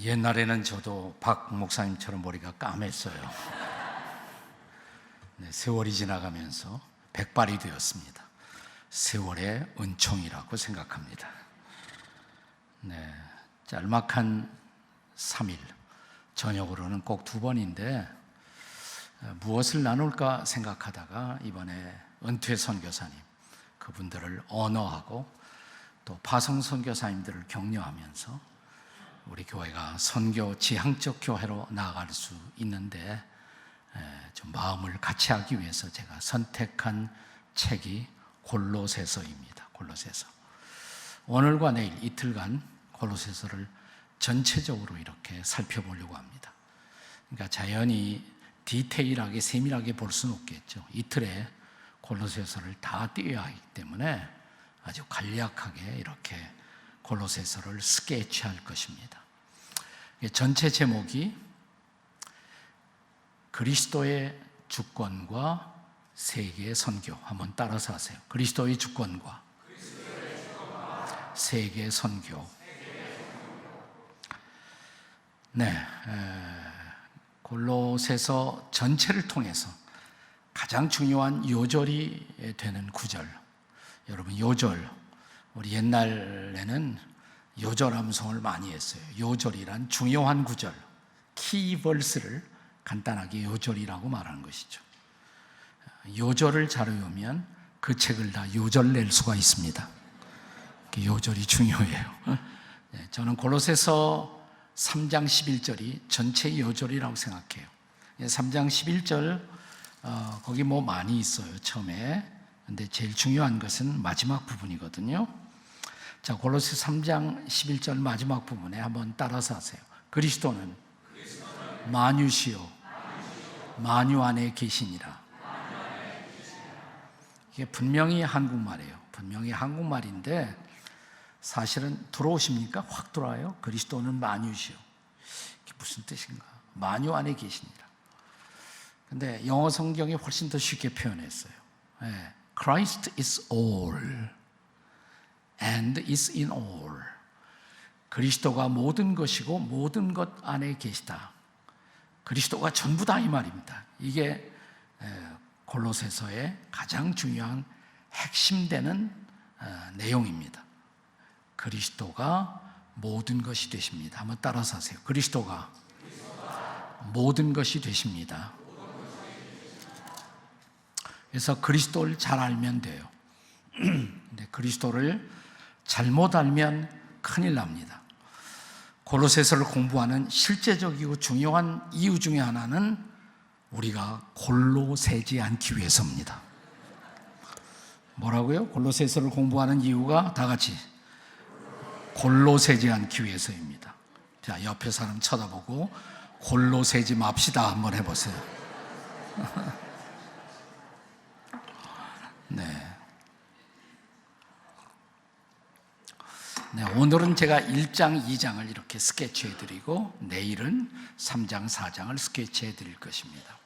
옛날에는 저도 박 목사님처럼 머리가 까맸어요. 네, 세월이 지나가면서 백발이 되었습니다. 세월의 은총이라고 생각합니다. 네, 짤막한 3일, 저녁으로는 꼭 2번인데 무엇을 나눌까 생각하다가 이번에 은퇴 선교사님, 그분들을 언어하고 또 파송 선교사님들을 격려하면서 우리 교회가 선교 지향적 교회로 나아갈 수 있는데 좀 마음을 같이 하기 위해서 제가 선택한 책이 골로새서입니다. 골로새서. 오늘과 내일 이틀간 골로새서를 전체적으로 이렇게 살펴보려고 합니다. 그러니까 자연히 디테일하게 세밀하게 볼 수는 없겠죠. 이틀에 골로새서를 다 띄어야 하기 때문에 아주 간략하게 이렇게 골로새서를 스케치할 것입니다. 전체 제목이 그리스도의 주권과 세계의 선교. 한번 따라서 하세요. 그리스도의 주권과 세계의 선교. 네, 골로새서 전체를 통해서 가장 중요한 요절이 되는 구절. 여러분, 요절, 우리 옛날에는 요절 암송을 많이 했어요. 요절이란 중요한 구절, 키버스를 간단하게 요절이라고 말하는 것이죠. 요절을 잘 외우면 그 책을 다 요절 낼 수가 있습니다. 요절이 중요해요. 저는 골로새서 3장 11절이 전체 요절이라고 생각해요. 3장 11절 거기 뭐 많이 있어요, 처음에. 근데 제일 중요한 것은 마지막 부분이거든요. 자, 골로새 3장 11절 마지막 부분에 한번 따라서 하세요. 그리스도는 만유시요 만유 안에 계시니라. 이게 분명히 한국말이에요. 분명히 한국말인데 사실은 들어오십니까? 확 들어와요. 그리스도는 만유시요. 이게 무슨 뜻인가? 만유 안에 계시니라. 근데 영어 성경이 훨씬 더 쉽게 표현했어요. 네. Christ is all and is in all. 그리스도가 모든 것이고 모든 것 안에 계시다. 그리스도가 전부다 이 말입니다. 이게 골로새서의 가장 중요한 핵심되는 내용입니다. 그리스도가 모든 것이 되십니다. 한번 따라서 하세요. 그리스도가 모든 것이 되십니다. 그래서 그리스도를 잘 알면 돼요. 근데 그리스도를 잘못 알면 큰일 납니다. 골로새서를 공부하는 실제적이고 중요한 이유 중에 하나는 우리가 골로 새지 않기 위해서입니다. 뭐라고요? 골로새서를 공부하는 이유가 다 같이 골로 새지 않기 위해서입니다. 자, 옆에 사람 쳐다보고 골로 새지 맙시다 한번 해보세요. 네, 오늘은 제가 1장, 2장을 이렇게 스케치해드리고 내일은 3장, 4장을 스케치해드릴 것입니다.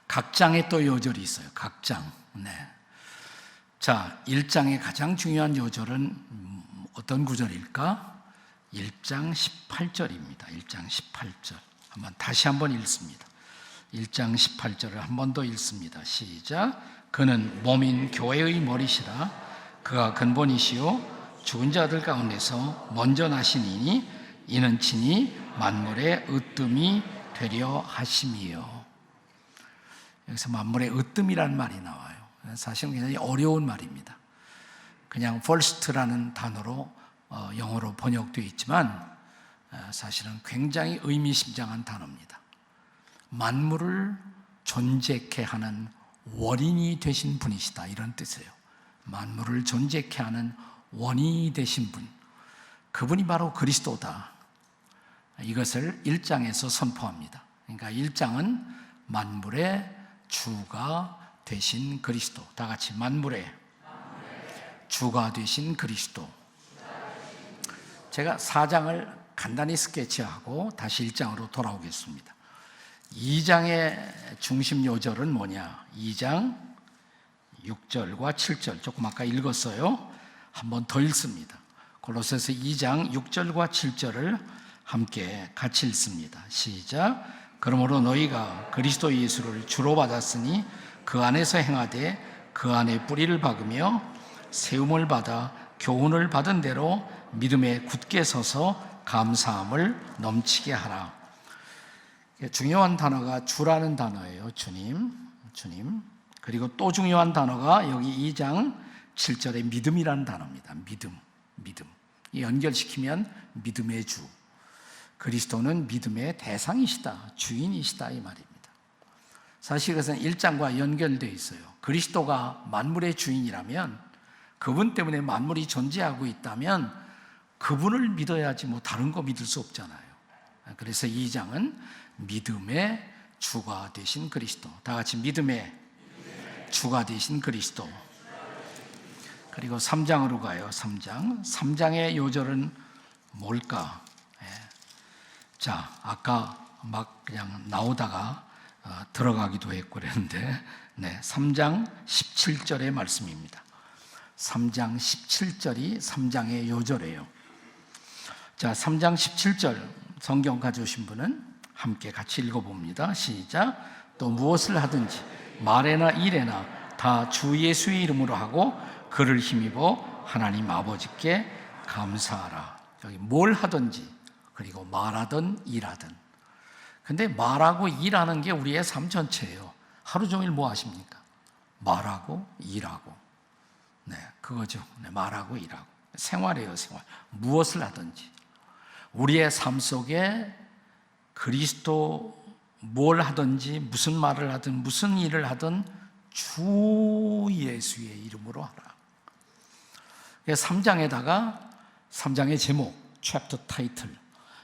각 장에 또 요절이 있어요. 각 장. 네. 자, 1장의 가장 중요한 요절은 어떤 구절일까? 1장 18절입니다. 1장 18절. 다시 한번 읽습니다. 1장 18절을 한 번 더 읽습니다. 시작. 그는 몸인 교회의 머리시라. 그가 근본이시요 죽은 자들 가운데서 먼저 나시니니 이는 친히 만물의 으뜸이 되려 하심이요. 여기서 만물의 으뜸이라는 말이 나와요. 사실은 굉장히 어려운 말입니다. 그냥 first라는 단어로 영어로 번역되어 있지만 사실은 굉장히 의미심장한 단어입니다. 만물을 존재케 하는 원인이 되신 분이시다, 이런 뜻이에요. 만물을 존재케 하는 원인이 되신 분, 그분이 바로 그리스도다. 이것을 1장에서 선포합니다. 그러니까 1장은 만물의 주가 되신 그리스도. 다 같이 만물의 주가 되신 그리스도. 제가 4장을 간단히 스케치하고 다시 1장으로 돌아오겠습니다. 2장의 중심 요절은 뭐냐? 2장 6절과 7절, 조금 아까 읽었어요. 한 번 더 읽습니다. 골로새서 2장 6절과 7절을 함께 같이 읽습니다. 시작. 그러므로 너희가 그리스도 예수를 주로 받았으니 그 안에서 행하되 그 안에 뿌리를 박으며 세움을 받아 교훈을 받은 대로 믿음에 굳게 서서 감사함을 넘치게 하라. 중요한 단어가 주라는 단어예요. 주님. 그리고 또 중요한 단어가 여기 2장 7절에 믿음이라는 단어입니다. 믿음. 연결시키면 믿음의 주. 그리스도는 믿음의 대상이시다, 주인이시다 이 말입니다. 사실 그것은 1장과 연결되어 있어요. 그리스도가 만물의 주인이라면, 그분 때문에 만물이 존재하고 있다면 그분을 믿어야지 뭐 다른 거 믿을 수 없잖아요. 그래서 2장은 믿음의 주가 되신 그리스도. 다 같이 믿음의 주가 되신 그리스도. 그리고 3장으로 가요. 3장의 요절은 뭘까? 자, 아까 막 그냥 나오다가 들어가기도 했고 그랬는데, 3장 17절의 말씀입니다. 3장 17절이 3장의 요절이에요. 자, 3장 17절 성경 가져오신 분은 함께 같이 읽어봅니다. 시작. 또 무엇을 하든지 말에나 일에나 다 주 예수의 이름으로 하고 그를 힘입어 하나님 아버지께 감사하라. 여기 뭘 하든지, 그리고 말하든 일하든. 근데 말하고 일하는 게 우리의 삶 전체예요. 하루 종일 뭐 하십니까? 말하고 일하고. 그거죠. 말하고 일하고. 생활이에요, 생활. 무엇을 하든지. 우리의 삶 속에 그리스도 뭘 하든지, 무슨 말을 하든, 무슨 일을 하든 주 예수의 이름으로 하라. 3장에다가 3장의 제목, 챕터 타이틀,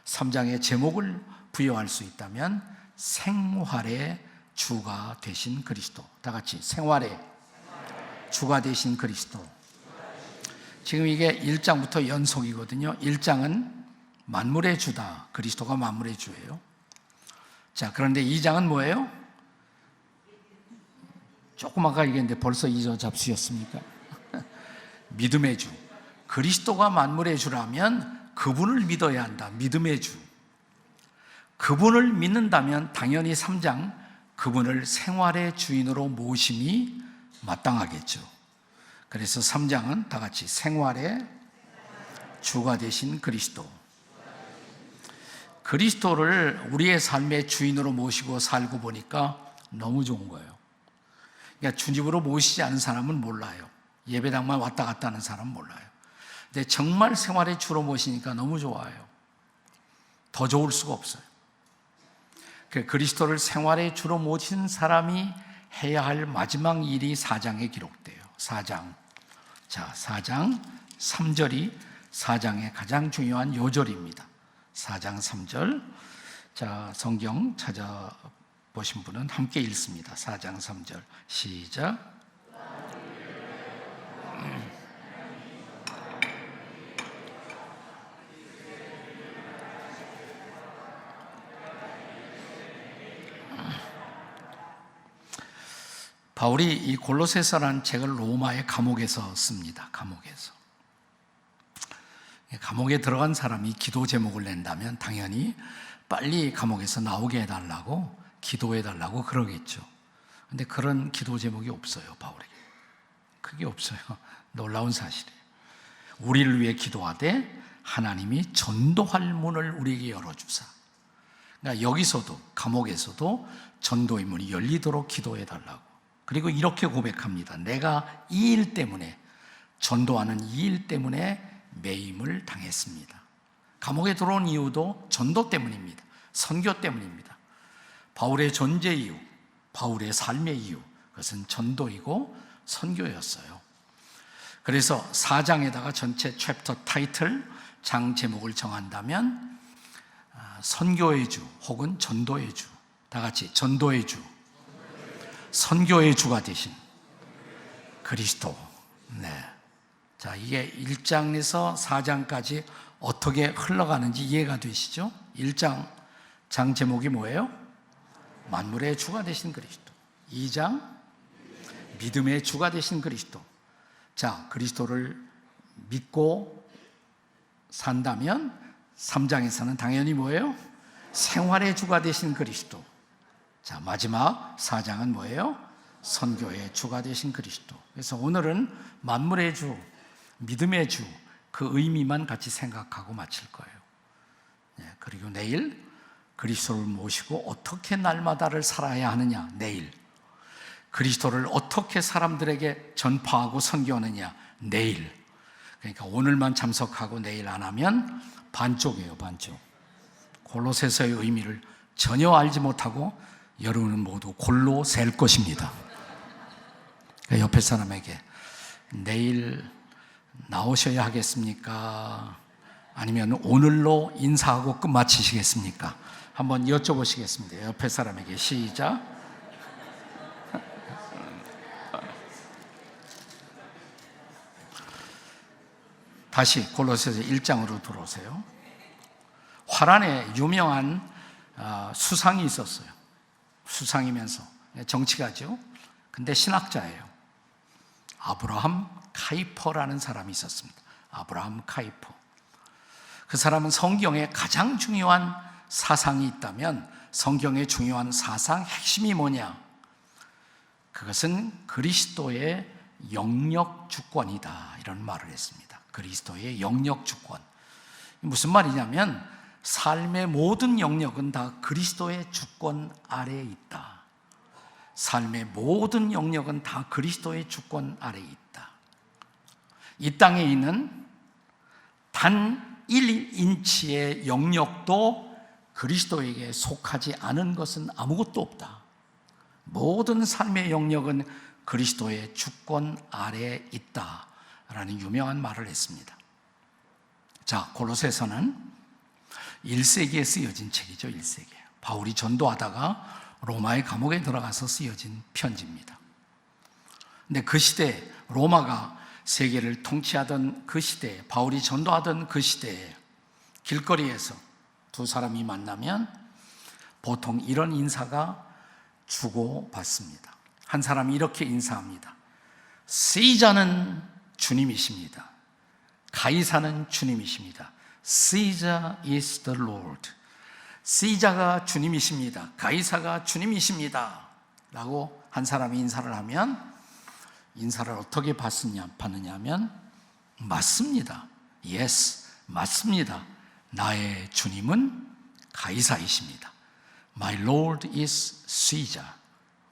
3장의 제목을 부여할 수 있다면 생활의 주가 되신 그리스도. 다 같이 생활의 주가 되신 그리스도. 지금 이게 1장부터 연속이거든요. 1장은 만물의 주다. 그리스도가 만물의 주예요. 자, 그런데 2장은 뭐예요? 조금 아까 얘기했는데 벌써 2절 잡수셨습니까? 믿음의 주. 그리스도가 만물의 주라면 그분을 믿어야 한다. 믿음의 주. 그분을 믿는다면 당연히 3장 그분을 생활의 주인으로 모심이 마땅하겠죠. 그래서 3장은 다 같이 생활의 주가 되신 그리스도. 그리스도를 우리의 삶의 주인으로 모시고 살고 보니까 너무 좋은 거예요. 그러니까 주님으로 모시지 않은 사람은 몰라요. 예배당만 왔다 갔다 하는 사람은 몰라요. 근데 정말 생활의 주로 모시니까 너무 좋아요. 더 좋을 수가 없어요. 그리스도를 생활의 주로 모신 사람이 해야 할 마지막 일이 4장에 기록돼요. 4장. 자, 4장 3절이 4장의 가장 중요한 요절입니다. 4장 3절. 자, 성경 찾아보신 분은 함께 읽습니다. 4장 3절. 시작. 바울이 이 골로새서라는 책을 로마의 감옥에서 씁니다. 감옥에 들어간 사람이 기도 제목을 낸다면 당연히 빨리 감옥에서 나오게 해달라고, 기도해달라고 그러겠죠. 근데 그런 기도 제목이 없어요, 바울에게. 그게 없어요. 놀라운 사실이에요. 우리를 위해 기도하되 하나님이 전도할 문을 우리에게 열어주사. 그러니까 여기서도, 감옥에서도 전도의 문이 열리도록 기도해달라고. 그리고 이렇게 고백합니다. 내가 이 일 때문에, 전도하는 이 일 때문에 매임을 당했습니다. 감옥에 들어온 이유도 전도 때문입니다. 선교 때문입니다. 바울의 존재 이유, 바울의 삶의 이유, 그것은 전도이고 선교였어요. 그래서 4장에다가 전체 챕터 타이틀, 장 제목을 정한다면 선교의 주 혹은 전도의 주. 다 같이 전도의 주, 선교의 주가 되신 그리스도. 자, 이게 1장에서 4장까지 어떻게 흘러가는지 이해가 되시죠? 1장 장 제목이 뭐예요? 만물의 주가 되신 그리스도. 2장 믿음의 주가 되신 그리스도. 자, 그리스도를 믿고 산다면 3장에서는 당연히 뭐예요? 생활의 주가 되신 그리스도. 자, 마지막 4장은 뭐예요? 선교의 주가 되신 그리스도. 그래서 오늘은 만물의 주, 믿음의 주, 그 의미만 같이 생각하고 마칠 거예요. 그리고 내일 그리스도를 모시고 어떻게 날마다를 살아야 하느냐, 내일. 그리스도를 어떻게 사람들에게 전파하고 선교하느냐, 내일. 그러니까 오늘만 참석하고 내일 안 하면 반쪽이에요, 반쪽. 골로새서의 의미를 전혀 알지 못하고 여러분은 모두 골로 셀 것입니다. 그러니까 옆에 사람에게 내일 나오셔야 하겠습니까? 아니면 오늘로 인사하고 끝마치시겠습니까? 한번 여쭤보시겠습니다. 옆에 사람에게. 시작. 다시 골로새서 1장으로 들어오세요. 화란에 유명한 수상이 있었어요. 수상이면서 정치가죠. 근데 신학자예요. 아브라함 카이퍼라는 사람이 있었습니다. 아브라함 카이퍼. 그 사람은 성경에 가장 중요한 사상이 있다면 성경의 중요한 사상 핵심이 뭐냐? 그것은 그리스도의 영역 주권이다, 이런 말을 했습니다. 그리스도의 영역 주권. 무슨 말이냐면 삶의 모든 영역은 다 그리스도의 주권 아래에 있다. 삶의 모든 영역은 다 그리스도의 주권 아래에 있다. 이 땅에 있는 단 1인치의 영역도 그리스도에게 속하지 않은 것은 아무것도 없다. 모든 삶의 영역은 그리스도의 주권 아래에 있다라는 유명한 말을 했습니다. 자, 골로새서는 1세기에 쓰여진 책이죠. 1세기. 바울이 전도하다가 로마의 감옥에 들어가서 쓰여진 편지입니다. 근데 그 시대, 로마가 세계를 통치하던 그 시대에, 바울이 전도하던 그 시대에 길거리에서 두 사람이 만나면 보통 이런 인사가 주고받습니다. 한 사람이 이렇게 인사합니다. 시자는 주님이십니다. 가이사는 주님이십니다. Caesar is the Lord. 시자가 주님이십니다. 가이사가 주님이십니다. 라고 한 사람이 인사를 하면 인사를 어떻게 받느냐 하면 맞습니다. Yes, 맞습니다. 나의 주님은 가이사이십니다. My Lord is Caesar.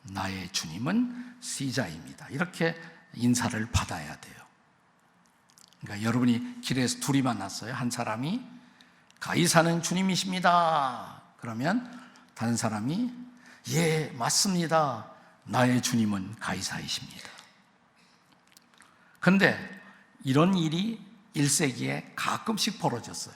나의 주님은 시자입니다. 이렇게 인사를 받아야 돼요. 그러니까 여러분이 길에서 둘이 만났어요. 한 사람이 가이사는 주님이십니다. 그러면 다른 사람이 예, 맞습니다. 나의 주님은 가이사이십니다. 그런데 이런 일이 1세기에 가끔씩 벌어졌어요.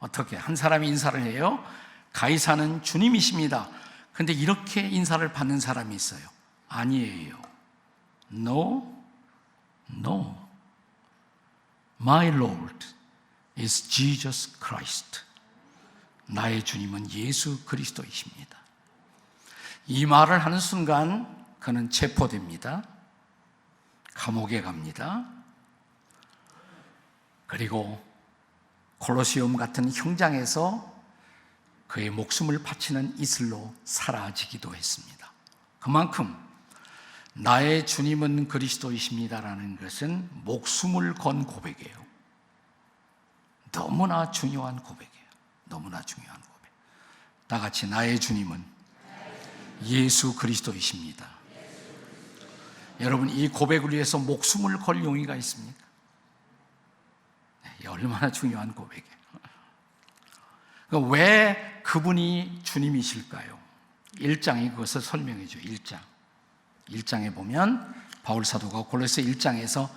어떻게? 한 사람이 인사를 해요. 가이사는 주님이십니다. 그런데 이렇게 인사를 받는 사람이 있어요. 아니에요. No, no. My Lord is Jesus Christ. 나의 주님은 예수 그리스도이십니다. 이 말을 하는 순간 그는 체포됩니다. 감옥에 갑니다. 그리고 콜로세움 같은 형장에서 그의 목숨을 바치는 이슬로 사라지기도 했습니다. 그만큼 나의 주님은 그리스도이십니다라는 것은 목숨을 건 고백이에요. 너무나 중요한 고백이에요. 너무나 중요한 고백. 다 같이 나의 주님은 예수 그리스도이십니다. 여러분, 이 고백을 위해서 목숨을 걸 용의가 있습니까? 네, 얼마나 중요한 고백이에요. 왜 그분이 주님이실까요? 1장이 그것을 설명해 줘요. 1장에 보면 바울 사도가 골로새 1장에서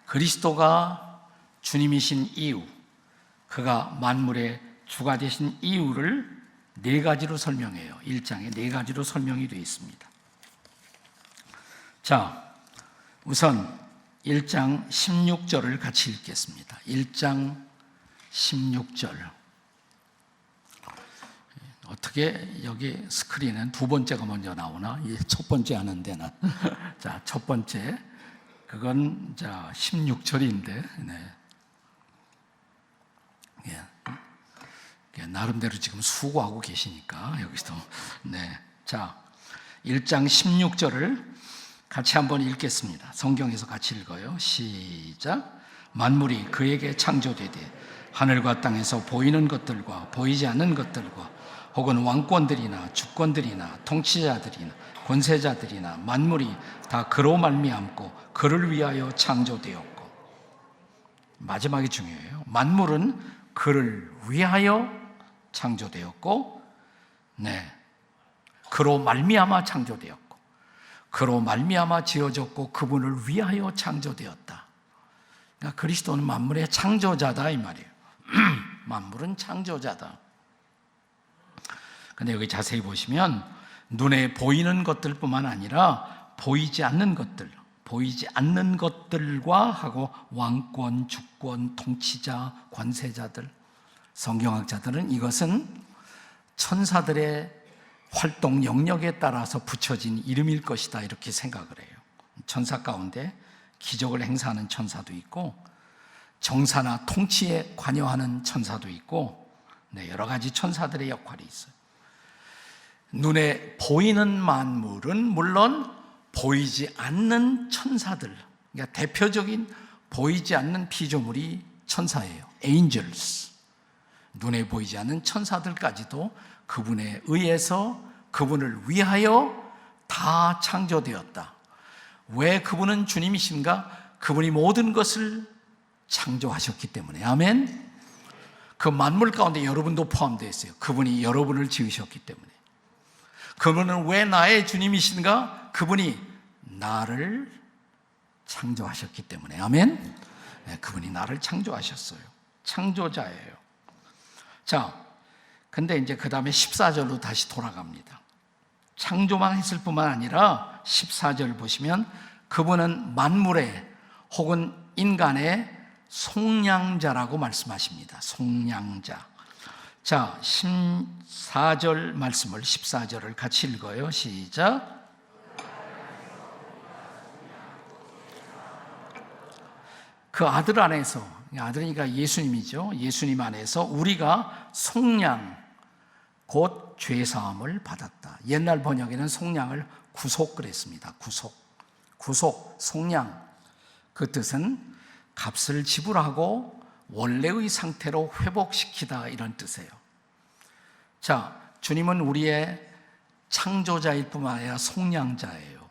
그리스도가 주님이신 이유, 그가 만물의 주가 되신 이유를 4가지로 설명해요. 1장에 4가지로 설명이 되어 있습니다. 자, 우선 1장 16절을 같이 읽겠습니다. 1장 16절. 어떻게 여기 스크린은 두 번째가 먼저 나오나? 첫 번째 하는 데는. 자, 첫 번째. 그건 16절인데. 네. 나름대로 지금 수고하고 계시니까 여기서. 자, 1장 16절을 같이 한번 읽겠습니다. 성경에서 같이 읽어요. 시작. 만물이 그에게 창조되되 하늘과 땅에서 보이는 것들과 보이지 않는 것들과 혹은 왕권들이나 주권들이나 통치자들이나 권세자들이나 만물이 다 그로 말미암고 그를 위하여 창조되었고. 마지막이 중요해요. 만물은 그를 위하여 창조되었고, 그로 말미암아 창조되었고, 그로 말미암아 지어졌고, 그분을 위하여 창조되었다. 그러니까 그리스도는 만물의 창조자다 이 말이에요. 만물은 창조자다. 근데 여기 자세히 보시면 눈에 보이는 것들뿐만 아니라 보이지 않는 것들과 하고 왕권, 주권, 통치자, 권세자들, 성경학자들은 이것은 천사들의 활동 영역에 따라서 붙여진 이름일 것이다 이렇게 생각을 해요. 천사 가운데 기적을 행사하는 천사도 있고 정사나 통치에 관여하는 천사도 있고 여러 가지 천사들의 역할이 있어요. 눈에 보이는 만물은 물론 보이지 않는 천사들, 그러니까 대표적인 보이지 않는 피조물이 천사예요. angels. 눈에 보이지 않는 천사들까지도 그분에 의해서 그분을 위하여 다 창조되었다. 왜 그분은 주님이신가? 그분이 모든 것을 창조하셨기 때문에. 아멘. 그 만물 가운데 여러분도 포함되어 있어요. 그분이 여러분을 지으셨기 때문에. 그분은 왜 나의 주님이신가? 그분이 나를 창조하셨기 때문에. 아멘. 그분이 나를 창조하셨어요. 창조자예요. 자, 근데 이제 그 다음에 14절로 다시 돌아갑니다. 창조만 했을 뿐만 아니라 14절 보시면 그분은 만물의 혹은 인간의 속량자라고 말씀하십니다. 속량자. 자, 14절 말씀을 14절을 같이 읽어요. 시작. 그 아들 안에서, 아들이니까 예수님이죠. 예수님 안에서 우리가 속량, 곧 죄사함을 받았다. 옛날 번역에는 속량을 구속 그랬습니다. 구속, 속량. 그 뜻은 값을 지불하고 원래의 상태로 회복시키다 이런 뜻이에요. 자, 주님은 우리의 창조자일 뿐만 아니라 속량자예요.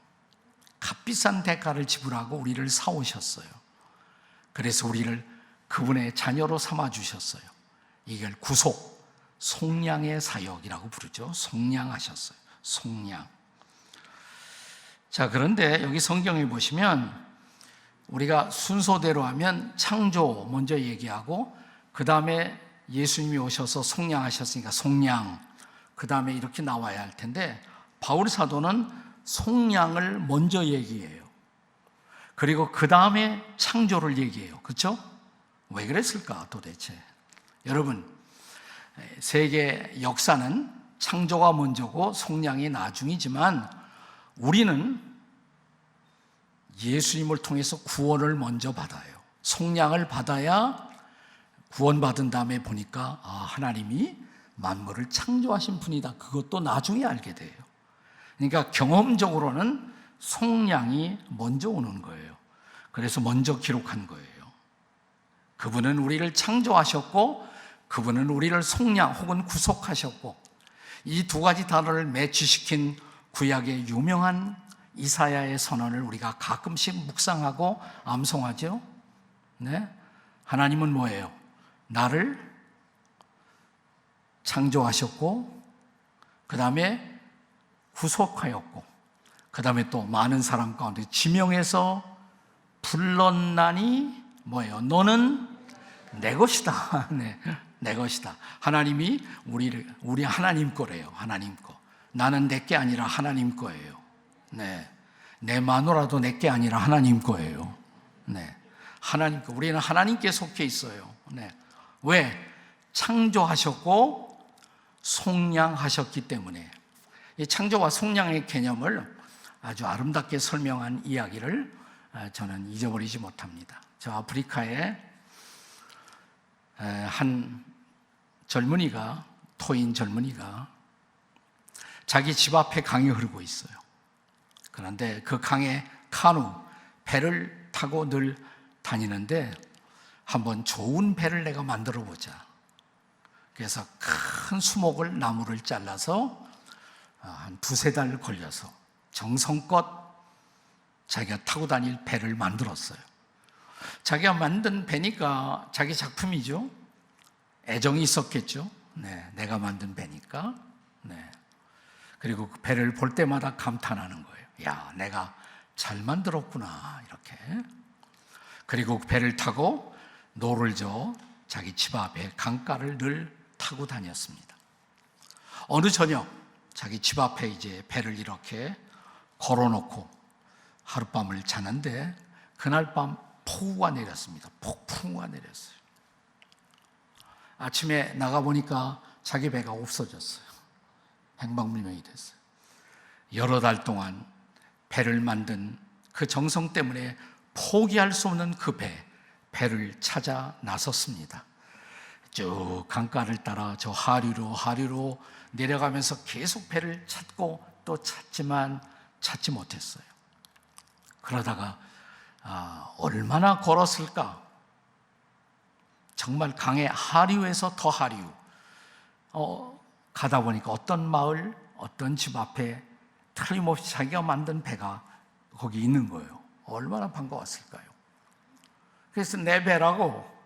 값비싼 대가를 지불하고 우리를 사오셨어요. 그래서 우리를 그분의 자녀로 삼아주셨어요. 이걸 구속, 속량의 사역이라고 부르죠. 속량하셨어요. 속량. 자, 그런데 여기 성경에 보시면 우리가 순서대로 하면 창조 먼저 얘기하고 그 다음에 예수님이 오셔서 속량하셨으니까 속량, 그 다음에 이렇게 나와야 할 텐데 바울 사도는 속량을 먼저 얘기해요. 그리고 그 다음에 창조를 얘기해요. 그렇죠? 왜 그랬을까 도대체? 여러분, 세계 역사는 창조가 먼저고 속량이 나중이지만 우리는 예수님을 통해서 구원을 먼저 받아요. 속량을 받아야 구원받은 다음에 보니까 하나님이 만물을 창조하신 분이다. 그것도 나중에 알게 돼요. 그러니까 경험적으로는 속량이 먼저 오는 거예요. 그래서 먼저 기록한 거예요. 그분은 우리를 창조하셨고 그분은 우리를 속량 혹은 구속하셨고 이 두 가지 단어를 매치시킨 구약의 유명한 이사야의 선언을 우리가 가끔씩 묵상하고 암송하죠. 하나님은 뭐예요? 나를 창조하셨고 그 다음에 구속하였고 그 다음에 또 많은 사람 가운데 지명해서 불렀나니 뭐예요? 너는 내 것이다. 내 것이다. 하나님이 우리 하나님 거래요. 하나님 거. 나는 내 게 아니라 하나님 거예요. 내 마누라도 내 게 아니라 하나님 거예요. 하나님 거. 우리는 하나님께 속해 있어요. 왜? 창조하셨고 속량하셨기 때문에. 이 창조와 속량의 개념을 아주 아름답게 설명한 이야기를 저는 잊어버리지 못합니다. 저 아프리카에 한 젊은이가, 토인 젊은이가 자기 집 앞에 강이 흐르고 있어요. 그런데 그 강에 카누, 배를 타고 늘 다니는데 한번 좋은 배를 내가 만들어 보자. 그래서 큰 수목을, 나무를 잘라서 한 두세 달 걸려서 정성껏 자기가 타고 다닐 배를 만들었어요. 자기가 만든 배니까 자기 작품이죠. 애정이 있었겠죠. 네, 내가 만든 배니까. 네. 그리고 그 배를 볼 때마다 감탄하는 거예요. 야, 내가 잘 만들었구나, 이렇게. 그리고 그 배를 타고 노를 저 자기 집 앞에 강가를 늘 타고 다녔습니다. 어느 저녁 자기 집 앞에 이제 배를 이렇게 걸어놓고 하룻밤을 자는데 그날 밤 폭우가 내렸습니다. 폭풍우가 내렸어요. 아침에 나가보니까 자기 배가 없어졌어요. 행방불명이 됐어요. 여러 달 동안 배를 만든 그 정성 때문에 포기할 수 없는 그 배를 찾아 나섰습니다. 쭉 강가를 따라 저 하류로 내려가면서 계속 배를 찾고 또 찾지만 찾지 못했어요. 그러다가 얼마나 걸었을까? 정말 강의 하류에서 더 하류. 가다 보니까 어떤 마을, 어떤 집 앞에 틀림없이 자기가 만든 배가 거기 있는 거예요. 얼마나 반가웠을까요? 그래서 내 배라고.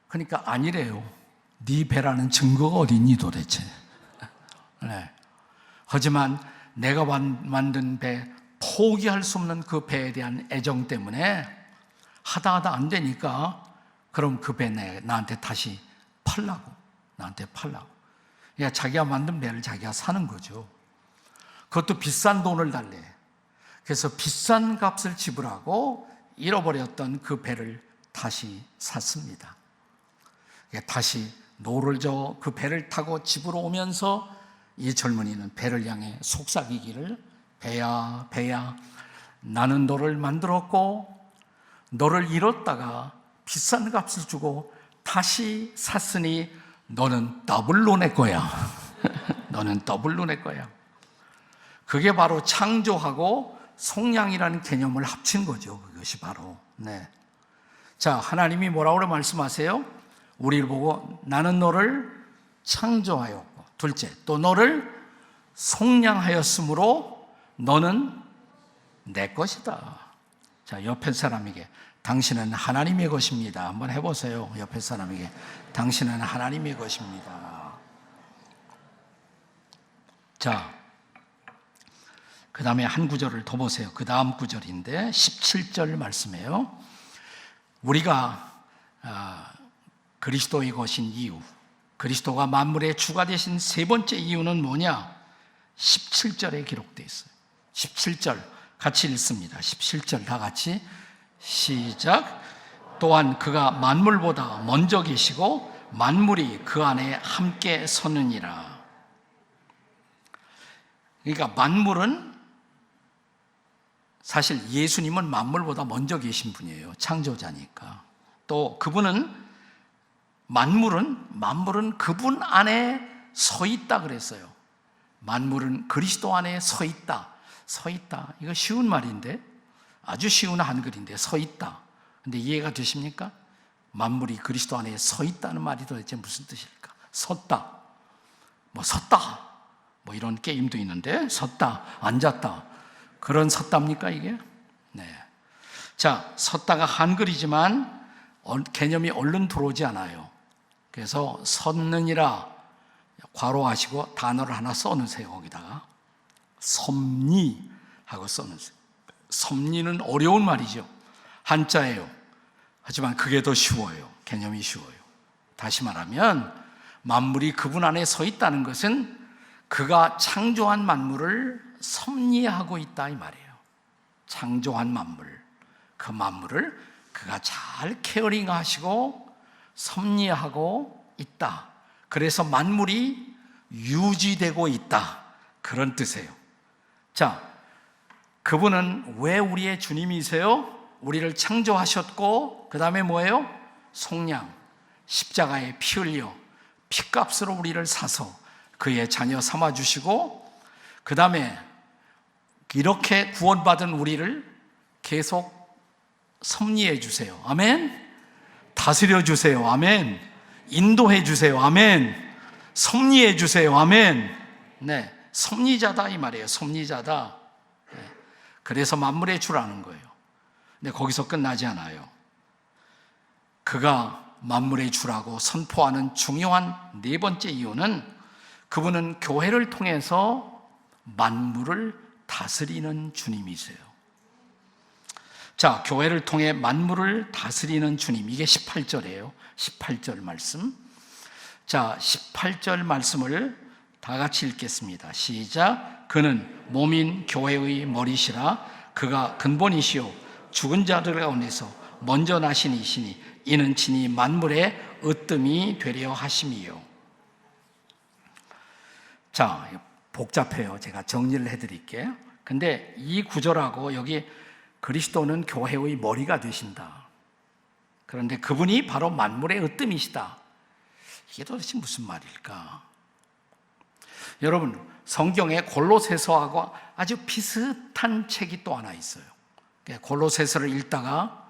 그러니까 아니래요. 네 배라는 증거가 어디 있니 도대체? 네. 하지만 내가 만든 배, 포기할 수 없는 그 배에 대한 애정 때문에 하다 안 되니까 그럼 그 배 나한테 다시 팔라고. 그러니까 자기가 만든 배를 자기가 사는 거죠. 그것도 비싼 돈을 달래. 그래서 비싼 값을 지불하고 잃어버렸던 그 배를 다시 샀습니다. 다시 노를 저 그 배를 타고 집으로 오면서 이 젊은이는 배를 향해 속삭이기를, 배야 나는 너를 만들었고 너를 잃었다가 비싼 값을 주고 다시 샀으니 너는 더블로 내 거야. 너는 더블로 내 거야. 그게 바로 창조하고 속량이라는 개념을 합친 거죠. 그것이 바로. 네. 자, 하나님이 뭐라고 말씀하세요? 우리를 보고 나는 너를 창조하였고, 둘째, 또 너를 속량하였으므로 너는 내 것이다. 자, 옆에 사람에게 당신은 하나님의 것입니다. 한번 해보세요. 옆에 사람에게 당신은 하나님의 것입니다. 자, 그 다음에 한 구절을 더 보세요. 그 다음 구절인데 17절 말씀이에요. 우리가 그리스도의 것인 이유, 그리스도가 만물의 주가 되신 세 번째 이유는 뭐냐? 17절에 기록되어 있어요. 17절 같이 읽습니다. 17절 다 같이 시작. 또한 그가 만물보다 먼저 계시고 만물이 그 안에 함께 서느니라. 그러니까 만물은 사실 예수님은 만물보다 먼저 계신 분이에요. 창조자니까. 또 그분은 만물은 그분 안에 서 있다 그랬어요. 만물은 그리스도 안에 서 있다. 이거 쉬운 말인데, 아주 쉬운 한글인데 서 있다. 근데 이해가 되십니까? 만물이 그리스도 안에 서 있다는 말이 도대체 무슨 뜻일까? 섰다. 뭐 이런 게임도 있는데 섰다, 앉았다. 그런 섰답니까 이게? 네. 자, 섰다가 한글이지만 개념이 얼른 들어오지 않아요. 그래서 섰느니라 괄호하시고 단어를 하나 써놓으세요. 거기다가 섭리 하고 써놓으세요. 섭리는 어려운 말이죠. 한자예요. 하지만 그게 더 쉬워요. 개념이 쉬워요. 다시 말하면 만물이 그분 안에 서 있다는 것은 그가 창조한 만물을 섭리하고 있다 이 말이에요. 창조한 만물, 그 만물을 그가 잘 케어링하시고 섭리하고 있다. 그래서 만물이 유지되고 있다. 그런 뜻이에요. 자, 그분은 왜 우리의 주님이세요? 우리를 창조하셨고 그 다음에 뭐예요? 속량. 십자가에 피 흘려 피값으로 우리를 사서 그의 자녀 삼아주시고, 그 다음에 이렇게 구원받은 우리를 계속 섭리해 주세요. 아멘. 다스려 주세요. 아멘. 인도해 주세요. 아멘. 섭리해 주세요. 아멘. 네, 섭리자다 이 말이에요. 섭리자다. 네. 그래서 만물의 주라는 거예요. 근데 거기서 끝나지 않아요. 그가 만물의 주라고 선포하는 중요한 네 번째 이유는 그분은 교회를 통해서 만물을 다스리는 주님이세요. 자, 교회를 통해 만물을 다스리는 주님, 이게 18절이에요. 18절 말씀. 자, 18절 말씀을 다 같이 읽겠습니다. 시작. 그는 몸인 교회의 머리시라. 그가 근본이시요 죽은 자들 가운데서 먼저 나신 이시니 이는 친히 만물의 으뜸이 되려 하심이요. 자, 복잡해요. 제가 정리를 해드릴게요. 근데 이 구절하고 여기 그리스도는 교회의 머리가 되신다. 그런데 그분이 바로 만물의 으뜸이시다. 이게 도대체 무슨 말일까? 여러분, 성경에 골로새서하고 아주 비슷한 책이 또 하나 있어요. 골로새서를 읽다가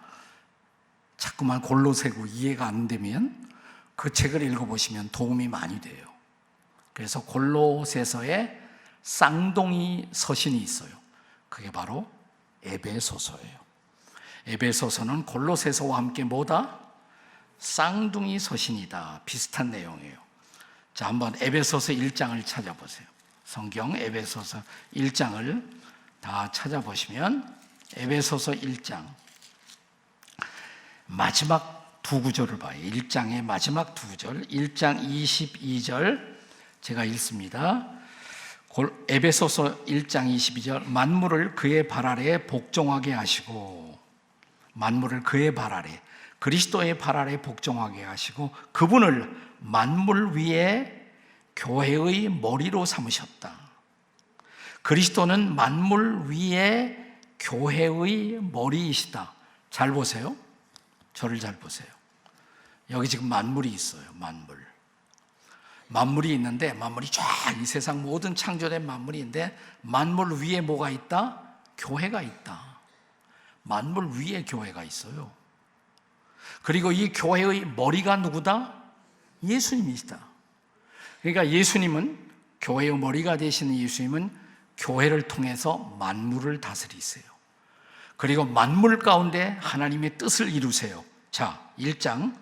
자꾸만 골로새고 이해가 안 되면 그 책을 읽어보시면 도움이 많이 돼요. 그래서 골로새서에 쌍둥이 서신이 있어요. 그게 바로 에베소서예요. 에베소서는 골로새서와 함께 뭐다? 쌍둥이 서신이다. 비슷한 내용이에요. 자, 한번 에베소서 1장을 찾아보세요. 성경 에베소서 1장을 다 찾아보시면 에베소서 1장 마지막 두 구절을 봐요. 1장의 마지막 두 구절, 1장 22절 제가 읽습니다. 에베소서 1장 22절, 만물을 그의 발 아래 복종하게 하시고, 만물을 그의 발 아래, 그리스도의 발 아래 복종하게 하시고, 그분을 만물 위에 교회의 머리로 삼으셨다. 그리스도는 만물 위에 교회의 머리이시다. 잘 보세요. 저를 잘 보세요. 여기 지금 만물이 있어요. 만물이 있는데, 만물이 쫙 이 세상 모든 창조된 만물이 있는데, 만물 위에 뭐가 있다? 교회가 있다. 만물 위에 교회가 있어요. 그리고 이 교회의 머리가 누구다? 예수님이시다. 그러니까 예수님은, 교회의 머리가 되시는 예수님은 교회를 통해서 만물을 다스리세요. 그리고 만물 가운데 하나님의 뜻을 이루세요. 자, 1장,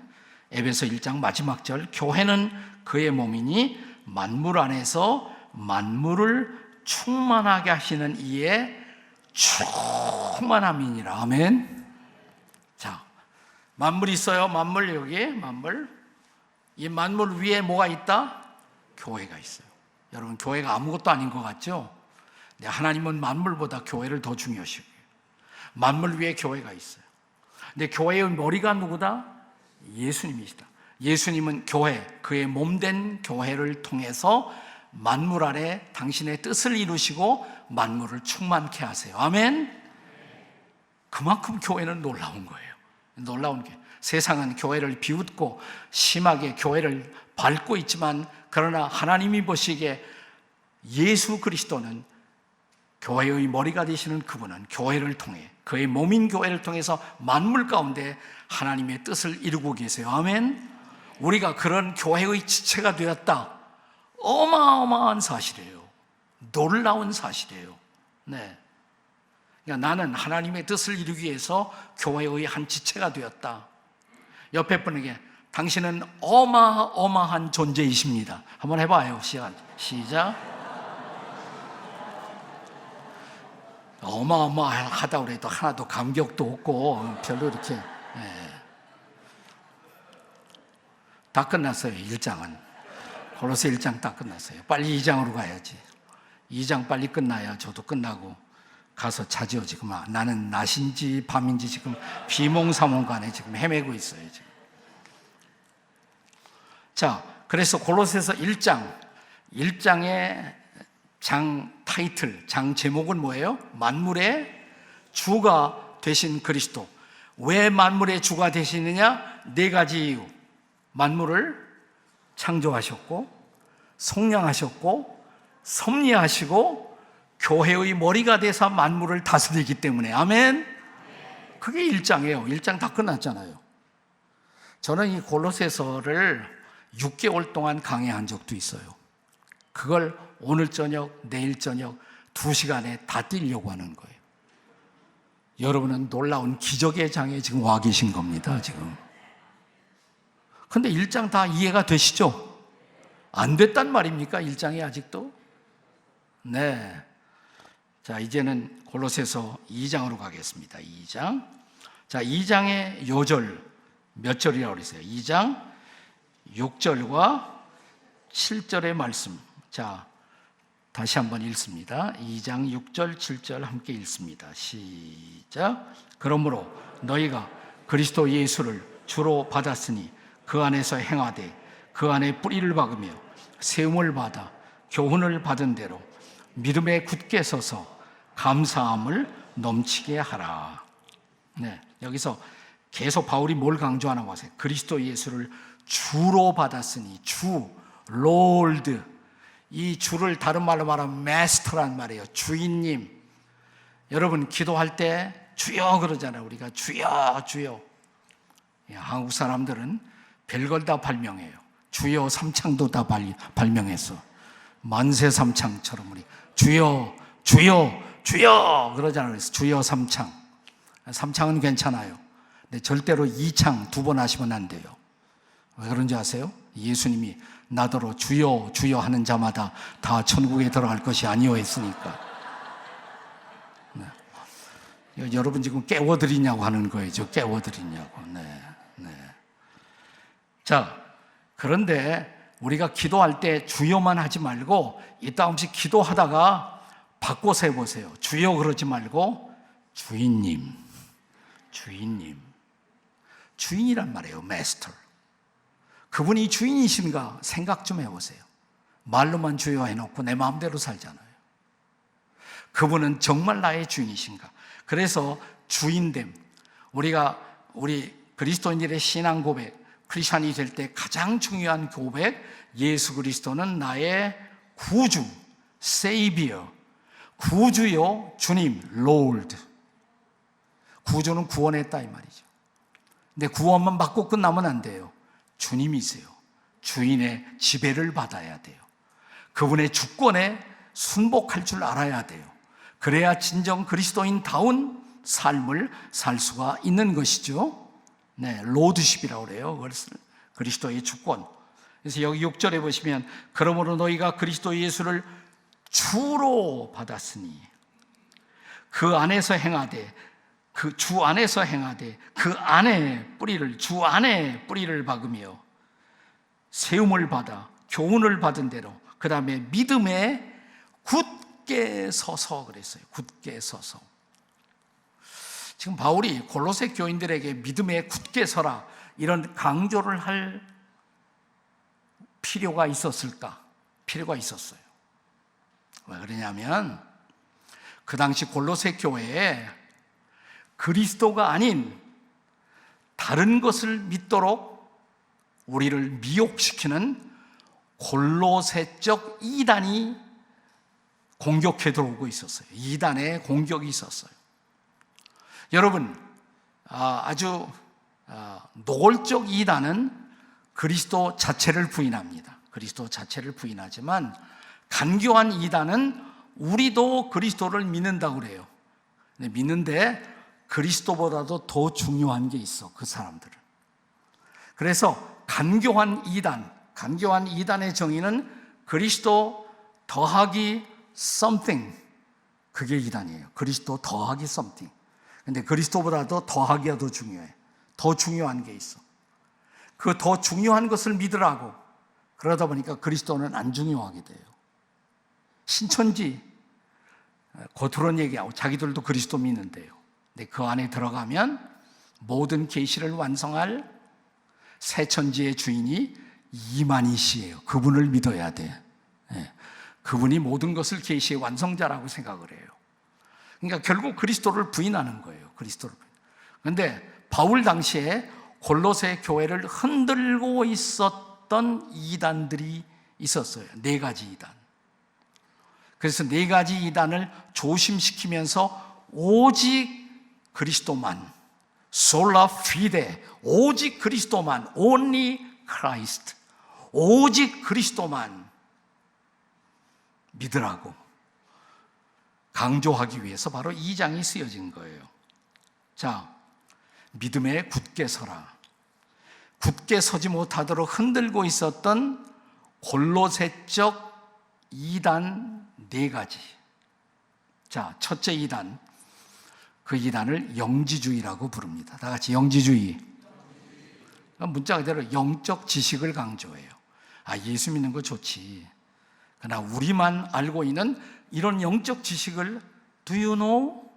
에베소 1장 마지막 절, 교회는 그의 몸이니 만물 안에서 만물을 충만하게 하시는 이의 충만함이니라. 아멘. 자, 만물이 있어요. 만물, 여기 만물. 이 만물 위에 뭐가 있다? 교회가 있어요. 여러분, 교회가 아무것도 아닌 것 같죠? 근데 하나님은 만물보다 교회를 더 중요시해요. 만물 위에 교회가 있어요. 근데 교회의 머리가 누구다? 예수님이시다. 예수님은 교회, 그의 몸된 교회를 통해서 만물 아래 당신의 뜻을 이루시고 만물을 충만케 하세요. 아멘. 그만큼 교회는 놀라운 거예요. 놀라운 게, 세상은 교회를 비웃고 심하게 교회를 밟고 있지만, 그러나 하나님이 보시기에 예수 그리스도는, 교회의 머리가 되시는 그분은 교회를 통해, 그의 몸인 교회를 통해서 만물 가운데 하나님의 뜻을 이루고 계세요. 아멘. 우리가 그런 교회의 지체가 되었다. 어마어마한 사실이에요. 놀라운 사실이에요. 네. 그러니까 나는 하나님의 뜻을 이루기 위해서 교회의 한 지체가 되었다. 옆에 분에게, 당신은 어마어마한 존재이십니다. 한번 해봐요. 시작. 어마어마하다 그래도 하나도 감격도 없고 별로 이렇게, 다 끝났어요. 1장은 골로새 1장 다 끝났어요. 빨리 2장으로 가야지. 2장 빨리 끝나야 저도 끝나고 가서 자죠. 지금 나는 낮인지 밤인지 지금 비몽사몽간에 지금 헤매고 있어요. 지금. 자, 그래서 골로새서 1장의 장 타이틀, 장 제목은 뭐예요? 만물의 주가 되신 그리스도. 왜 만물의 주가 되시느냐? 네 가지 이유. 만물을 창조하셨고 속량하셨고 섭리하시고 교회의 머리가 돼서 만물을 다스리기 때문에. 아멘. 그게 1장이에요. 1장 다 끝났잖아요. 저는 이 골로새서를 6개월 동안 강의한 적도 있어요. 그걸 오늘 저녁, 내일 저녁 2시간에 다 띄려고 하는 거예요. 여러분은 놀라운 기적의 장에 지금 와 계신 겁니다, 지금. 근데 1장 다 이해가 되시죠? 안 됐단 말입니까? 1장이 아직도? 네. 자, 이제는 골로새서 2장으로 가겠습니다. 2장. 자, 2장의 요절 몇 절이라고 그랬어요? 2장 6절과 7절의 말씀. 자, 다시 한번 읽습니다. 2장 6절, 7절 함께 읽습니다. 시작. 그러므로 너희가 그리스도 예수를 주로 받았으니 그 안에서 행하되 그 안에 뿌리를 박으며 세움을 받아 교훈을 받은 대로 믿음에 굳게 서서 감사함을 넘치게 하라. 네, 여기서 계속 바울이 뭘 강조하나 보세요. 그리스도 예수를 주로 받았으니, 주, 롤드. 이 주를 다른 말로 말하면 마스터란 말이에요. 주인님. 여러분 기도할 때 주여 그러잖아요. 우리가 주여 주여. 한국 사람들은 별걸 다 발명해요. 주여 삼창도 다 발명했어. 만세 삼창처럼 우리 주여 주여 주여 그러잖아요. 그래서 주여 삼창. 삼창은 괜찮아요. 근데 절대로 이창 2번 하시면 안 돼요. 왜 그런지 아세요? 예수님이 나더러 주여 주여 하는 자마다 다 천국에 들어갈 것이 아니오 했으니까. 네. 여러분 지금 깨워드리냐고 하는 거예요. 저 깨워드리냐고. 네. 네. 자, 그런데 우리가 기도할 때 주여만 하지 말고 이따 없이 기도하다가 바꿔서 해보세요. 주여 그러지 말고 주인님. 주인님. 주인이란 말이에요. 마스터. 그분이 주인이신가 생각 좀 해보세요. 말로만 주여 해놓고 내 마음대로 살잖아요. 그분은 정말 나의 주인이신가. 그래서 주인됨. 우리 그리스도인들의 신앙 고백, 크리스찬이 될 때 가장 중요한 고백, 예수 그리스도는 나의 구주, 세이비어. 구주요, 주님, 롤드. 구주는 구원했다 이 말이죠. 근데 구원만 받고 끝나면 안 돼요. 주님이세요. 주인의 지배를 받아야 돼요. 그분의 주권에 순복할 줄 알아야 돼요. 그래야 진정 그리스도인다운 삶을 살 수가 있는 것이죠. 네, 로드십이라고 그래요. 그리스도의 주권. 그래서 여기 6절에 보시면 그러므로 너희가 그리스도 예수를 주로 받았으니 그 안에서 행하되 그 주 안에서 행하되 그 안에 뿌리를 주 안에 뿌리를 박으며 세움을 받아 교훈을 받은 대로 그 다음에 믿음에 굳게 서서 그랬어요. 굳게 서서. 지금 바울이 골로새 교인들에게 믿음에 굳게 서라 이런 강조를 할 필요가 있었을까? 필요가 있었어요. 왜 그러냐면 그 당시 골로새 교회에 그리스도가 아닌 다른 것을 믿도록 우리를 미혹시키는 골로새적 이단이 공격해 들어오고 있었어요. 이단의 공격이 있었어요. 여러분, 아주 노골적 이단은 그리스도 자체를 부인합니다. 그리스도 자체를 부인하지만 간교한 이단은 우리도 그리스도를 믿는다고 그래요. 믿는데 그리스도보다도 더 중요한 게 있어, 그 사람들은. 그래서 간교한 이단의 정의는 그리스도 더하기 something, 그게 이단이에요. 그리스도 더하기 something. 근데 그리스도보다도 더하기가 더 중요해. 더 중요한 게 있어. 그 더 중요한 것을 믿으라고. 그러다 보니까 그리스도는 안 중요하게 돼요. 신천지 겉으로는 얘기하고 자기들도 그리스도 믿는데요. 근데 그 안에 들어가면 모든 계시를 완성할 새천지의 주인이 이만희씨예요. 그분을 믿어야 돼. 그분이 모든 것을 계시의 완성자라고 생각을 해요. 그러니까 결국 그리스도를 부인하는 거예요. 그리스도를. 그런데 바울 당시에 골로새 교회를 흔들고 있었던 이단들이 있었어요. 4가지 이단. 그래서 4가지 이단을 조심시키면서 오직 그리스도만, 솔라 피데, 오직 그리스도만, only Christ, 오직 그리스도만 믿으라고 강조하기 위해서 바로 2장이 쓰여진 거예요. 자, 믿음에 굳게 서라. 굳게 서지 못하도록 흔들고 있었던 골로새적 이단 4가지. 자, 첫째 이단, 그 이단을 영지주의라고 부릅니다. 다 같이 영지주의. 문자 그대로 영적 지식을 강조해요. 예수 믿는 거 좋지. 그러나 우리만 알고 있는 이런 영적 지식을 Do you know?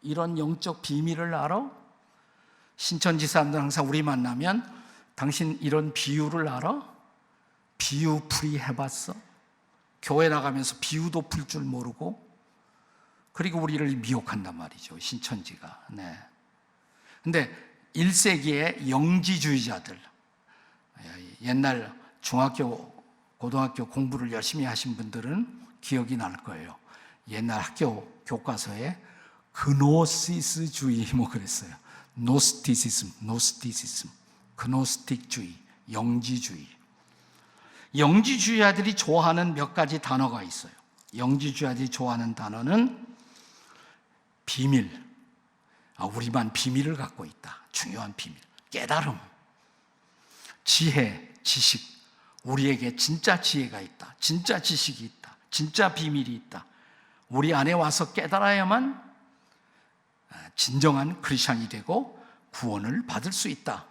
이런 영적 비밀을 알아? 신천지 사람들 항상 우리 만나면 당신 이런 비유를 알아? 비유 풀이 해봤어? 교회 나가면서 비유도 풀 줄 모르고, 그리고 우리를 미혹한단 말이죠, 신천지가. 네. 근데 1세기의 영지주의자들, 옛날 중학교, 고등학교 공부를 열심히 하신 분들은 기억이 날 거예요. 옛날 학교 교과서에 그노시스주의 뭐 그랬어요. 노스티시즘, 그노스틱주의, 영지주의. 영지주의자들이 좋아하는 몇 가지 단어가 있어요. 영지주의자들이 좋아하는 단어는 비밀. 우리만 비밀을 갖고 있다. 중요한 비밀. 깨달음, 지혜, 지식. 우리에게 진짜 지혜가 있다. 진짜 지식이 있다. 진짜 비밀이 있다. 우리 안에 와서 깨달아야만 진정한 크리스찬이 되고 구원을 받을 수 있다.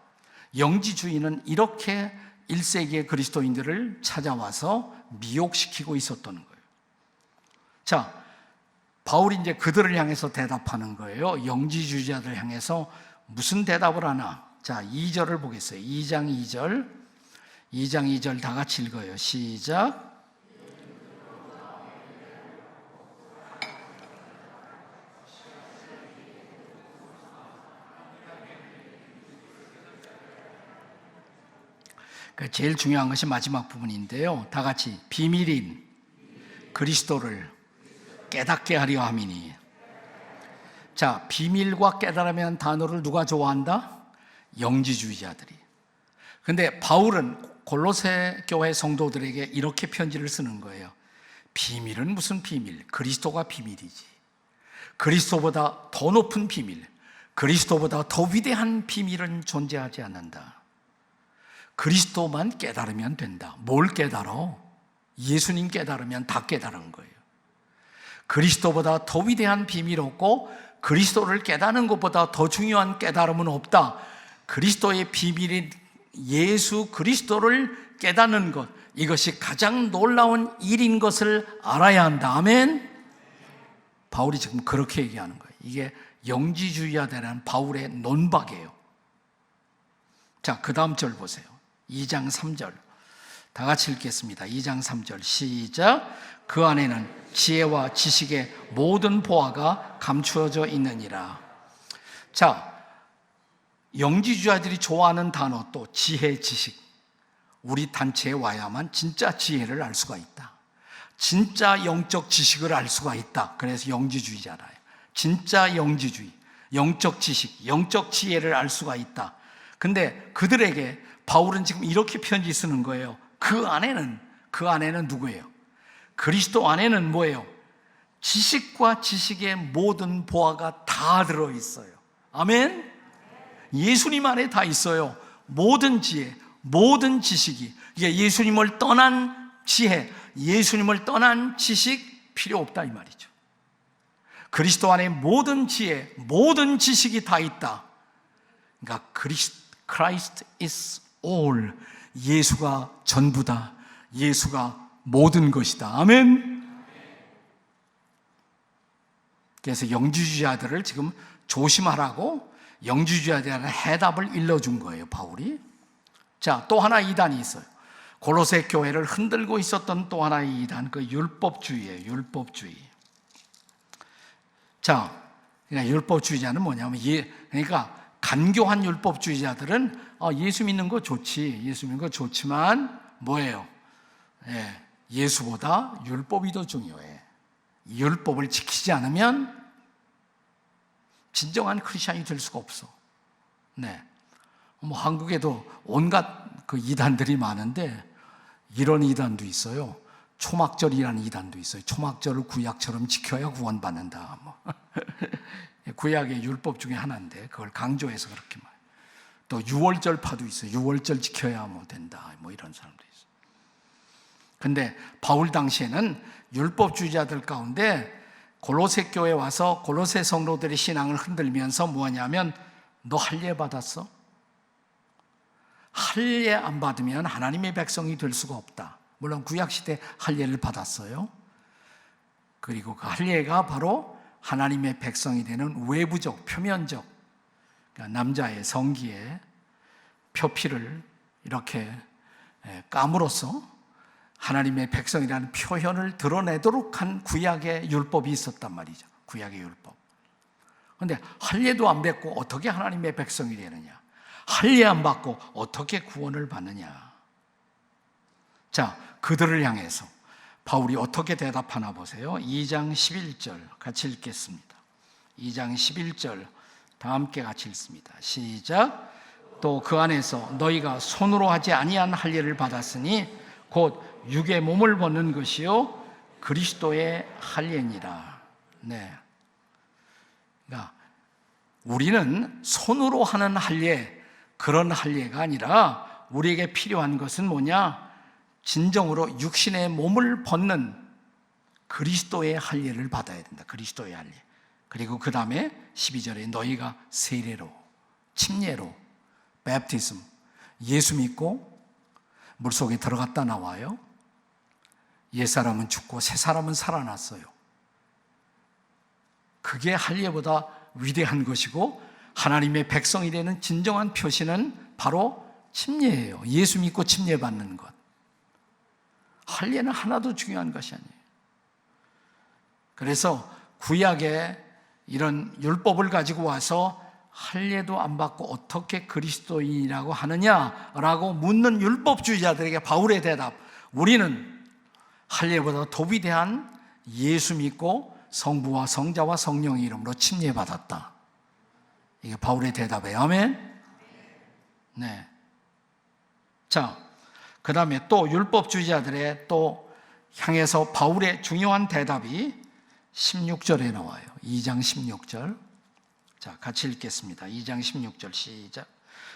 영지주의는 이렇게 1세기의 그리스도인들을 찾아와서 미혹시키고 있었던 거예요. 자, 바울이 이제 그들을 향해서 대답하는 거예요. 영지주의자들 향해서 무슨 대답을 하나? 자, 2절을 보겠어요. 2장 2절 다 같이 읽어요. 시작. 제일 중요한 것이 마지막 부분인데요. 다 같이 비밀인 그리스도를 깨닫게 하려 함이니. 자, 비밀과 깨달음이라는 단어를 누가 좋아한다? 영지주의자들이. 근데 바울은 골로새 교회 성도들에게 이렇게 편지를 쓰는 거예요. 비밀은 무슨 비밀? 그리스도가 비밀이지. 그리스도보다 더 높은 비밀, 그리스도보다 더 위대한 비밀은 존재하지 않는다. 그리스도만 깨달으면 된다. 뭘 깨달아? 예수님 깨달으면 다 깨달은 거예요. 그리스도보다 더 위대한 비밀 없고 그리스도를 깨닫는 것보다 더 중요한 깨달음은 없다. 그리스도의 비밀인 예수 그리스도를 깨닫는 것, 이것이 가장 놀라운 일인 것을 알아야 한다. 아멘. 바울이 지금 그렇게 얘기하는 거예요. 이게 영지주의자들은 바울의 논박이에요. 자, 그 다음 절 보세요. 2장 3절 다 같이 읽겠습니다. 2장 3절 시작. 그 안에는 지혜와 지식의 모든 보화가 감추어져 있느니라. 자, 영지주의자들이 좋아하는 단어 또 지혜, 지식. 우리 단체에 와야만 진짜 지혜를 알 수가 있다. 진짜 영적 지식을 알 수가 있다. 그래서 영지주의자라요. 진짜 영지주의, 영적 지식, 영적 지혜를 알 수가 있다. 근데 그들에게 바울은 지금 이렇게 편지 쓰는 거예요. 그 안에는 누구예요? 그리스도 안에는 뭐예요? 지식과 지식의 모든 보화가 다 들어있어요. 아멘? 예수님 안에 다 있어요. 모든 지혜, 모든 지식이. 이게 예수님을 떠난 지혜, 예수님을 떠난 지식 필요 없다 이 말이죠. 그리스도 안에 모든 지혜, 모든 지식이 다 있다. 그러니까 Christ is all. 예수가 전부다. 예수가 모든 것이다. 아멘. 그래서 영지주의자들을 지금 조심하라고 영지주의자들의 해답을 일러준 거예요, 바울이. 자, 또 하나 이단이 있어요. 골로새 교회를 흔들고 있었던 또 하나의 이단, 그 율법주의예요. 율법주의. 자, 그러니까 율법주의자는 뭐냐면, 그러니까 간교한 율법주의자들은 예수 믿는 거 좋지. 예수 믿는 거 좋지만 뭐예요? 예수보다 율법이 더 중요해. 율법을 지키지 않으면 진정한 크리스천이 될 수가 없어. 뭐 한국에도 온갖 그 이단들이 많은데 이런 이단도 있어요. 초막절이라는 이단도 있어요. 초막절을 구약처럼 지켜야 구원받는다. 뭐. 구약의 율법 중에 하나인데 그걸 강조해서 그렇게 말해요. 또 유월절파도 있어요. 유월절 지켜야 뭐 된다. 뭐 이런 사람도 있어요. 근데 바울 당시에는 율법주의자들 가운데 골로새 교회에 와서 골로새 성도들의 신앙을 흔들면서 뭐하냐면 너 할례 받았어? 할례 안 받으면 하나님의 백성이 될 수가 없다. 물론 구약시대 할례를 받았어요. 그리고 그 할례가 바로 하나님의 백성이 되는 외부적, 표면적, 그러니까 남자의 성기에 표피를 이렇게 까므로써 하나님의 백성이라는 표현을 드러내도록 한 구약의 율법이 있었단 말이죠. 구약의 율법. 그런데 할례도 안 받고 어떻게 하나님의 백성이 되느냐? 할례 안 받고 어떻게 구원을 받느냐? 자, 그들을 향해서 바울이 어떻게 대답하나 보세요. 2장 11절 같이 읽겠습니다. 2장 11절 다 함께 같이 읽습니다. 시작. 또 그 안에서 너희가 손으로 하지 아니한 할례를 받았으니 곧 육의 몸을 벗는 것이요 그리스도의 할례니라. 그러니까 우리는 손으로 하는 할례, 그런 할례가 아니라 우리에게 필요한 것은 뭐냐? 진정으로 육신의 몸을 벗는 그리스도의 할례를 받아야 된다. 그리스도의 할례. 그리고 그 다음에 12절에 너희가 세례로, 침례로, 베프티즘, 예수 믿고 물속에 들어갔다 나와요. 옛사람은 죽고 새사람은 살아났어요. 그게 할례보다 위대한 것이고 하나님의 백성이 되는 진정한 표시는 바로 침례예요. 예수 믿고 침례 받는 것. 할례는 하나도 중요한 것이 아니에요. 그래서 구약에 이런 율법을 가지고 와서 할례도 안 받고 어떻게 그리스도인이라고 하느냐라고 묻는 율법주의자들에게 바울의 대답, 우리는 할례보다 더 위대한 예수 믿고 성부와 성자와 성령의 이름으로 침례받았다. 이게 바울의 대답이에요. 아멘? 자, 그 다음에 또 율법주의자들의 또 향해서 바울의 중요한 대답이 16절에 나와요. 2장 16절. 자, 같이 읽겠습니다. 2장 16절 시작.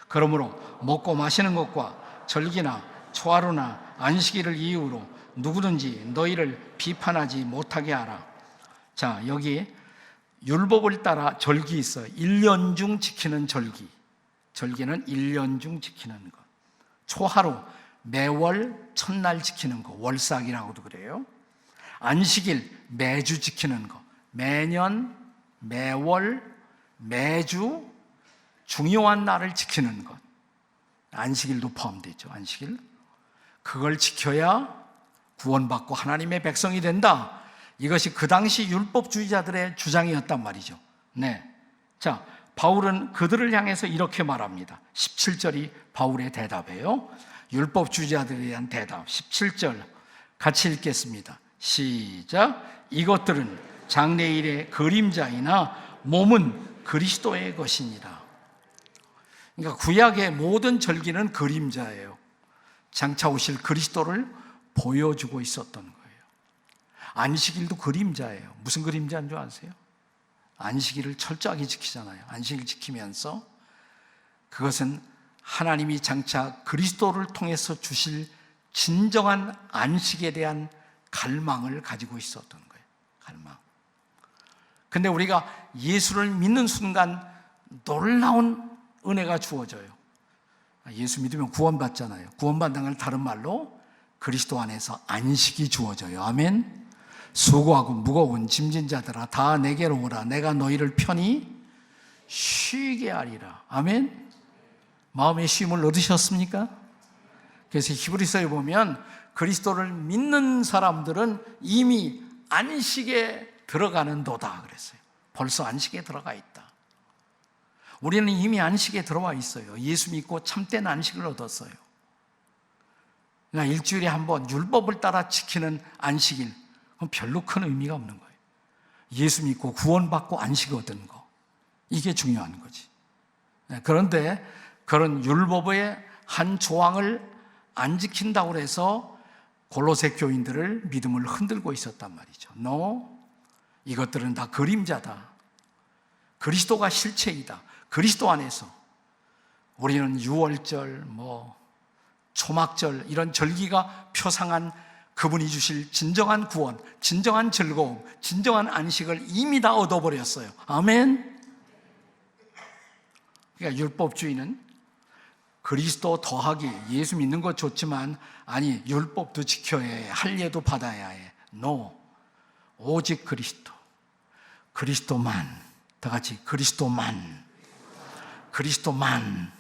그러므로 먹고 마시는 것과 절기나 초하루나 안식일을 이유로 누구든지 너희를 비판하지 못하게 하라. 자, 여기 율법을 따라 절기 있어요. 1년 중 지키는 절기. 절기는 1년 중 지키는 것. 초하루, 매월 첫날 지키는 거, 월삭이라고도 그래요. 안식일, 매주 지키는 거. 매년, 매월, 매주 중요한 날을 지키는 것. 안식일도 포함되죠. 안식일. 그걸 지켜야 구원받고 하나님의 백성이 된다. 이것이 그 당시 율법주의자들의 주장이었단 말이죠. 자, 바울은 그들을 향해서 이렇게 말합니다. 17절이 바울의 대답이에요. 율법주의자들에 대한 대답. 17절 같이 읽겠습니다. 시작. 이것들은 장래일의 그림자이나 몸은 그리스도의 것이니라. 그러니까 구약의 모든 절기는 그림자예요. 장차 오실 그리스도를 보여주고 있었던 거예요. 안식일도 그림자예요. 무슨 그림자인 줄 아세요? 안식일을 철저하게 지키잖아요. 안식일 지키면서 그것은 하나님이 장차 그리스도를 통해서 주실 진정한 안식에 대한 갈망을 가지고 있었던 거예요. 갈망. 근데 우리가 예수를 믿는 순간 놀라운 은혜가 주어져요. 예수 믿으면 구원받잖아요. 구원받는 걸 다른 말로 그리스도 안에서 안식이 주어져요. 아멘. 수고하고 무거운 짐진 자들아 다 내게로 오라. 내가 너희를 편히 쉬게 하리라. 아멘. 마음의 쉼을 얻으셨습니까? 그래서 히브리서에 보면 그리스도를 믿는 사람들은 이미 안식에 들어가는 도다 그랬어요. 벌써 안식에 들어가 있다. 우리는 이미 안식에 들어와 있어요. 예수 믿고 참된 안식을 얻었어요. 그러니까 일주일에 한 번 율법을 따라 지키는 안식일, 그건 별로 큰 의미가 없는 거예요. 예수 믿고 구원받고 안식 얻은 거, 이게 중요한 거지. 그런데 그런 율법의 한 조항을 안 지킨다고 해서 골로새 교인들을 믿음을 흔들고 있었단 말이죠. No, 이것들은 다 그림자다. 그리스도가 실체이다. 그리스도 안에서 우리는 유월절, 초막절 이런 절기가 표상한 그분이 주실 진정한 구원, 진정한 즐거움, 진정한 안식을 이미 다 얻어버렸어요. 아멘. 그러니까 율법주의는 그리스도 더하기, 예수 믿는 것 좋지만 아니 율법도 지켜야 해, 할례도 받아야 해. No, 오직 그리스도, 그리스도만. 다 같이 그리스도만, 그리스도만,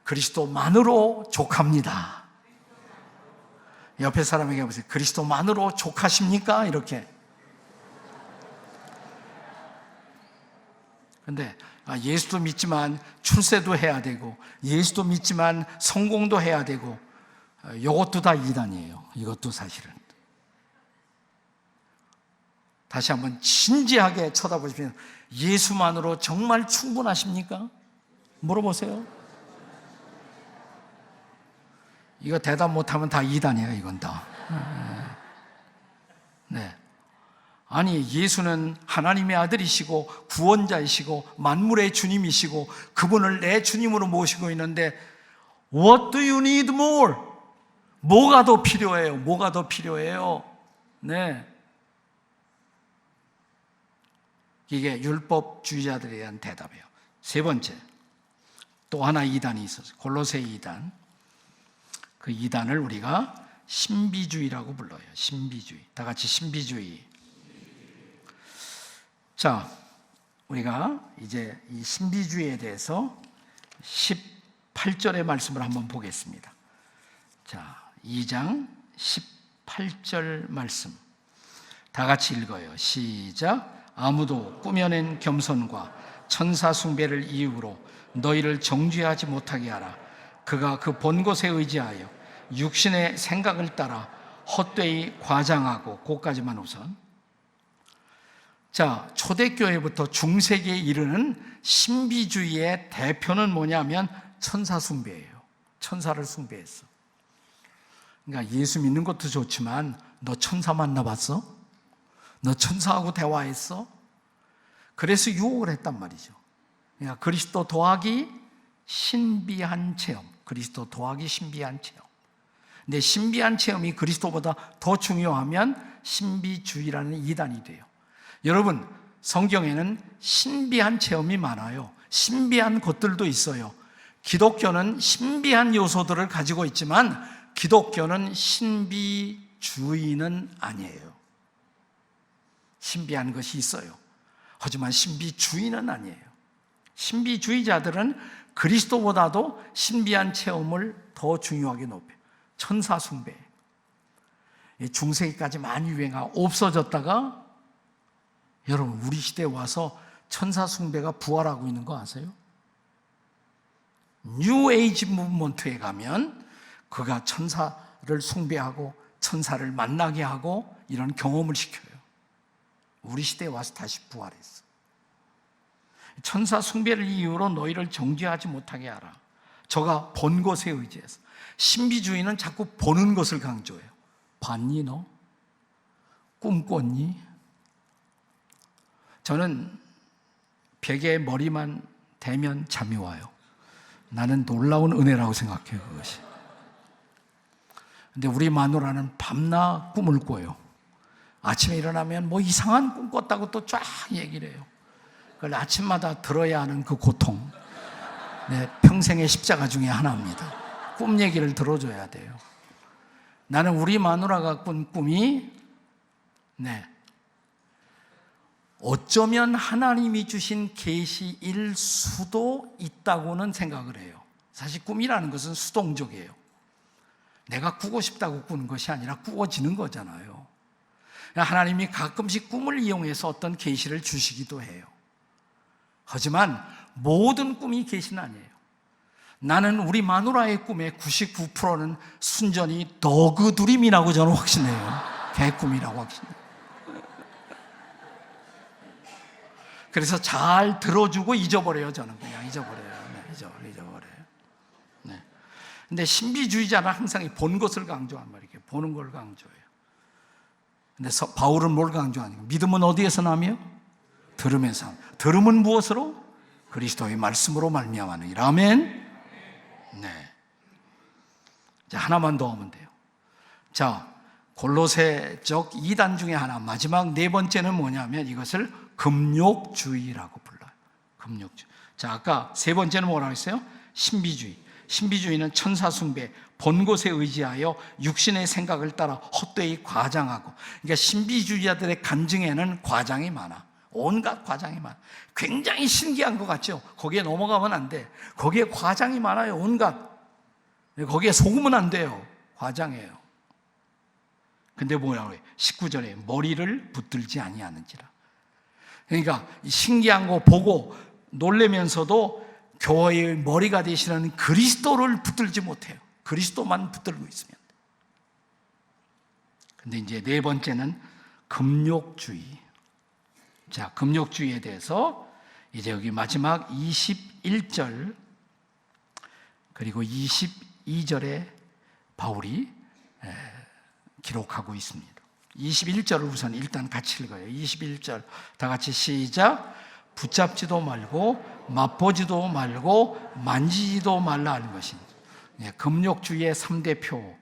그리스도만으로 족합니다. 옆에 사람에게 보세요. 그리스도만으로 족하십니까? 이렇게. 근데 예수도 믿지만 출세도 해야 되고, 예수도 믿지만 성공도 해야 되고, 이것도 다 이단이에요. 이것도 사실은. 다시 한번 진지하게 쳐다보시면 예수만으로 정말 충분하십니까? 물어보세요. 이거 대답 못하면 다 이단이에요. 이건 다. 네. 아니 예수는 하나님의 아들이시고 구원자이시고 만물의 주님이시고 그분을 내 주님으로 모시고 있는데 What do you need more? 뭐가 더 필요해요? 뭐가 더 필요해요? 네. 이게 율법주의자들에 대한 대답이에요. 세 번째, 또 하나 이단이 있었어요. 골로새 이단. 그 이단을 우리가 신비주의라고 불러요. 신비주의. 다 같이 신비주의. 자, 우리가 이제 이 신비주의에 대해서 18절의 말씀을 한번 보겠습니다. 자, 2장 18절 말씀. 다 같이 읽어요. 시작. 아무도 꾸며낸 겸손과 천사 숭배를 이유로 너희를 정죄하지 못하게 하라. 그가 그 본 것에 의지하여 육신의 생각을 따라 헛되이 과장하고, 그것까지만 우선. 자, 초대교회부터 중세기에 이르는 신비주의의 대표는 뭐냐면 천사 숭배예요. 천사를 숭배했어. 그러니까 예수 믿는 것도 좋지만 너 천사 만나봤어? 너 천사하고 대화했어? 그래서 유혹을 했단 말이죠. 그러니까 그리스도 더하기 신비한 체험. 그리스도 더하기 신비한 체험. 근데 신비한 체험이 그리스도보다 더 중요하면 신비주의라는 이단이 돼요. 여러분, 성경에는 신비한 체험이 많아요. 신비한 것들도 있어요. 기독교는 신비한 요소들을 가지고 있지만 기독교는 신비주의는 아니에요. 신비한 것이 있어요. 하지만 신비주의는 아니에요. 신비주의자들은 그리스도보다도 신비한 체험을 더 중요하게 높여요. 천사 숭배. 중세기까지 많이 유행하고 없어졌다가 여러분 우리 시대에 와서 천사 숭배가 부활하고 있는 거 아세요? 뉴 에이지 무브먼트에 가면 그가 천사를 숭배하고 천사를 만나게 하고 이런 경험을 시켜요. 우리 시대에 와서 다시 부활했어. 천사 숭배를 이유로 너희를 정죄하지 못하게 하라. 저가 본 것에 의지해서. 신비주의는 자꾸 보는 것을 강조해요. 봤니 너? 꿈꿨니? 저는 베개에 머리만 대면 잠이 와요. 나는 놀라운 은혜라고 생각해요, 그것이. 근데 우리 마누라는 밤낮 꿈을 꿔요. 아침에 일어나면 뭐 이상한 꿈 꿨다고 또 쫙 얘기를 해요. 그걸 아침마다 들어야 하는 그 고통. 내 평생의 십자가 중에 하나입니다. 꿈 얘기를 들어줘야 돼요. 나는 우리 마누라가 꾼 꿈이 어쩌면 하나님이 주신 계시일 수도 있다고는 생각을 해요. 사실 꿈이라는 것은 수동적이에요. 내가 꾸고 싶다고 꾸는 것이 아니라 꾸어지는 거잖아요. 하나님이 가끔씩 꿈을 이용해서 어떤 계시를 주시기도 해요. 하지만 모든 꿈이 계시는 아니에요. 나는 우리 마누라의 꿈의 99%는 순전히 너그두림이라고 저는 확신해요. 개꿈이라고 확신해요. 그래서 잘 들어주고 잊어버려요. 저는 그냥 잊어버려요. 네, 잊어버려요. 네. 근데 신비주의자는 항상 본 것을 강조한 말이에요. 보는 걸 강조해요. 근데 바울은 뭘 강조하니까? 믿음은 어디에서 나며? 들음에서. 들음은 무엇으로? 그리스도의 말씀으로 말미암았느니라. 아멘. 네. 자, 하나만 더 하면 돼요. 자, 골로새적 2단 중에 하나, 마지막 네 번째는 뭐냐면 이것을 금욕주의라고 불러요. 금욕주의. 자, 아까 세 번째는 뭐라고 했어요? 신비주의. 신비주의는 천사숭배, 본 것에 의지하여 육신의 생각을 따라 헛되이 과장하고, 그러니까 신비주의자들의 간증에는 과장이 많아. 온갖 과장이 많아. 굉장히 신기한 것 같죠? 거기에 넘어가면 안 돼. 거기에 과장이 많아요. 온갖. 거기에 속으면 안 돼요. 과장이에요. 근데 뭐라고 해요? 19절에 머리를 붙들지 아니하는지라. 그러니까 신기한 거 보고 놀라면서도 교회의 머리가 되시는 그리스도를 붙들지 못해요. 그리스도만 붙들고 있으면. 근데 이제 네 번째는 금욕주의. 자, 금욕주의에 대해서 이제 여기 마지막 21절 그리고 22절에 바울이 기록하고 있습니다. 21절을 우선 일단 같이 읽어요. 21절 다 같이 시작. 붙잡지도 말고 맛보지도 말고 만지지도 말라 하는 것이 금욕주의의 3대표.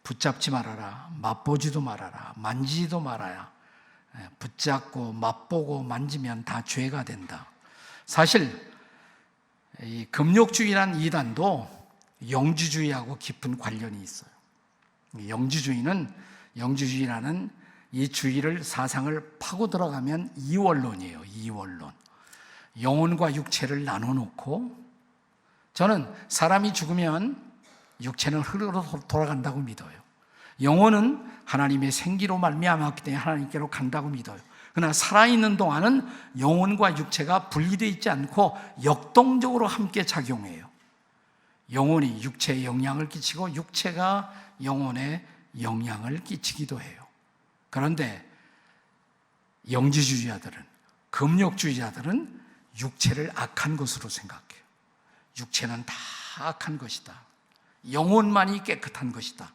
붙잡지 말아라, 맛보지도 말아라, 만지지도 말아야. 붙잡고 맛보고 만지면 다 죄가 된다. 사실 이 금욕주의라는 이단도 영주주의하고 깊은 관련이 있어요. 영주주의라는 이 주의를 사상을 파고 들어가면 이원론이에요. 이원론. 영혼과 육체를 나눠놓고, 저는 사람이 죽으면 육체는 흙으로 돌아간다고 믿어요. 영혼은 하나님의 생기로 말미암았기 때문에 하나님께로 간다고 믿어요. 그러나 살아있는 동안은 영혼과 육체가 분리되어 있지 않고 역동적으로 함께 작용해요. 영혼이 육체에 영향을 끼치고 육체가 영혼에 영향을 끼치기도 해요. 그런데 영지주의자들은, 금욕주의자들은 육체를 악한 것으로 생각해요. 육체는 다 악한 것이다. 영혼만이 깨끗한 것이다.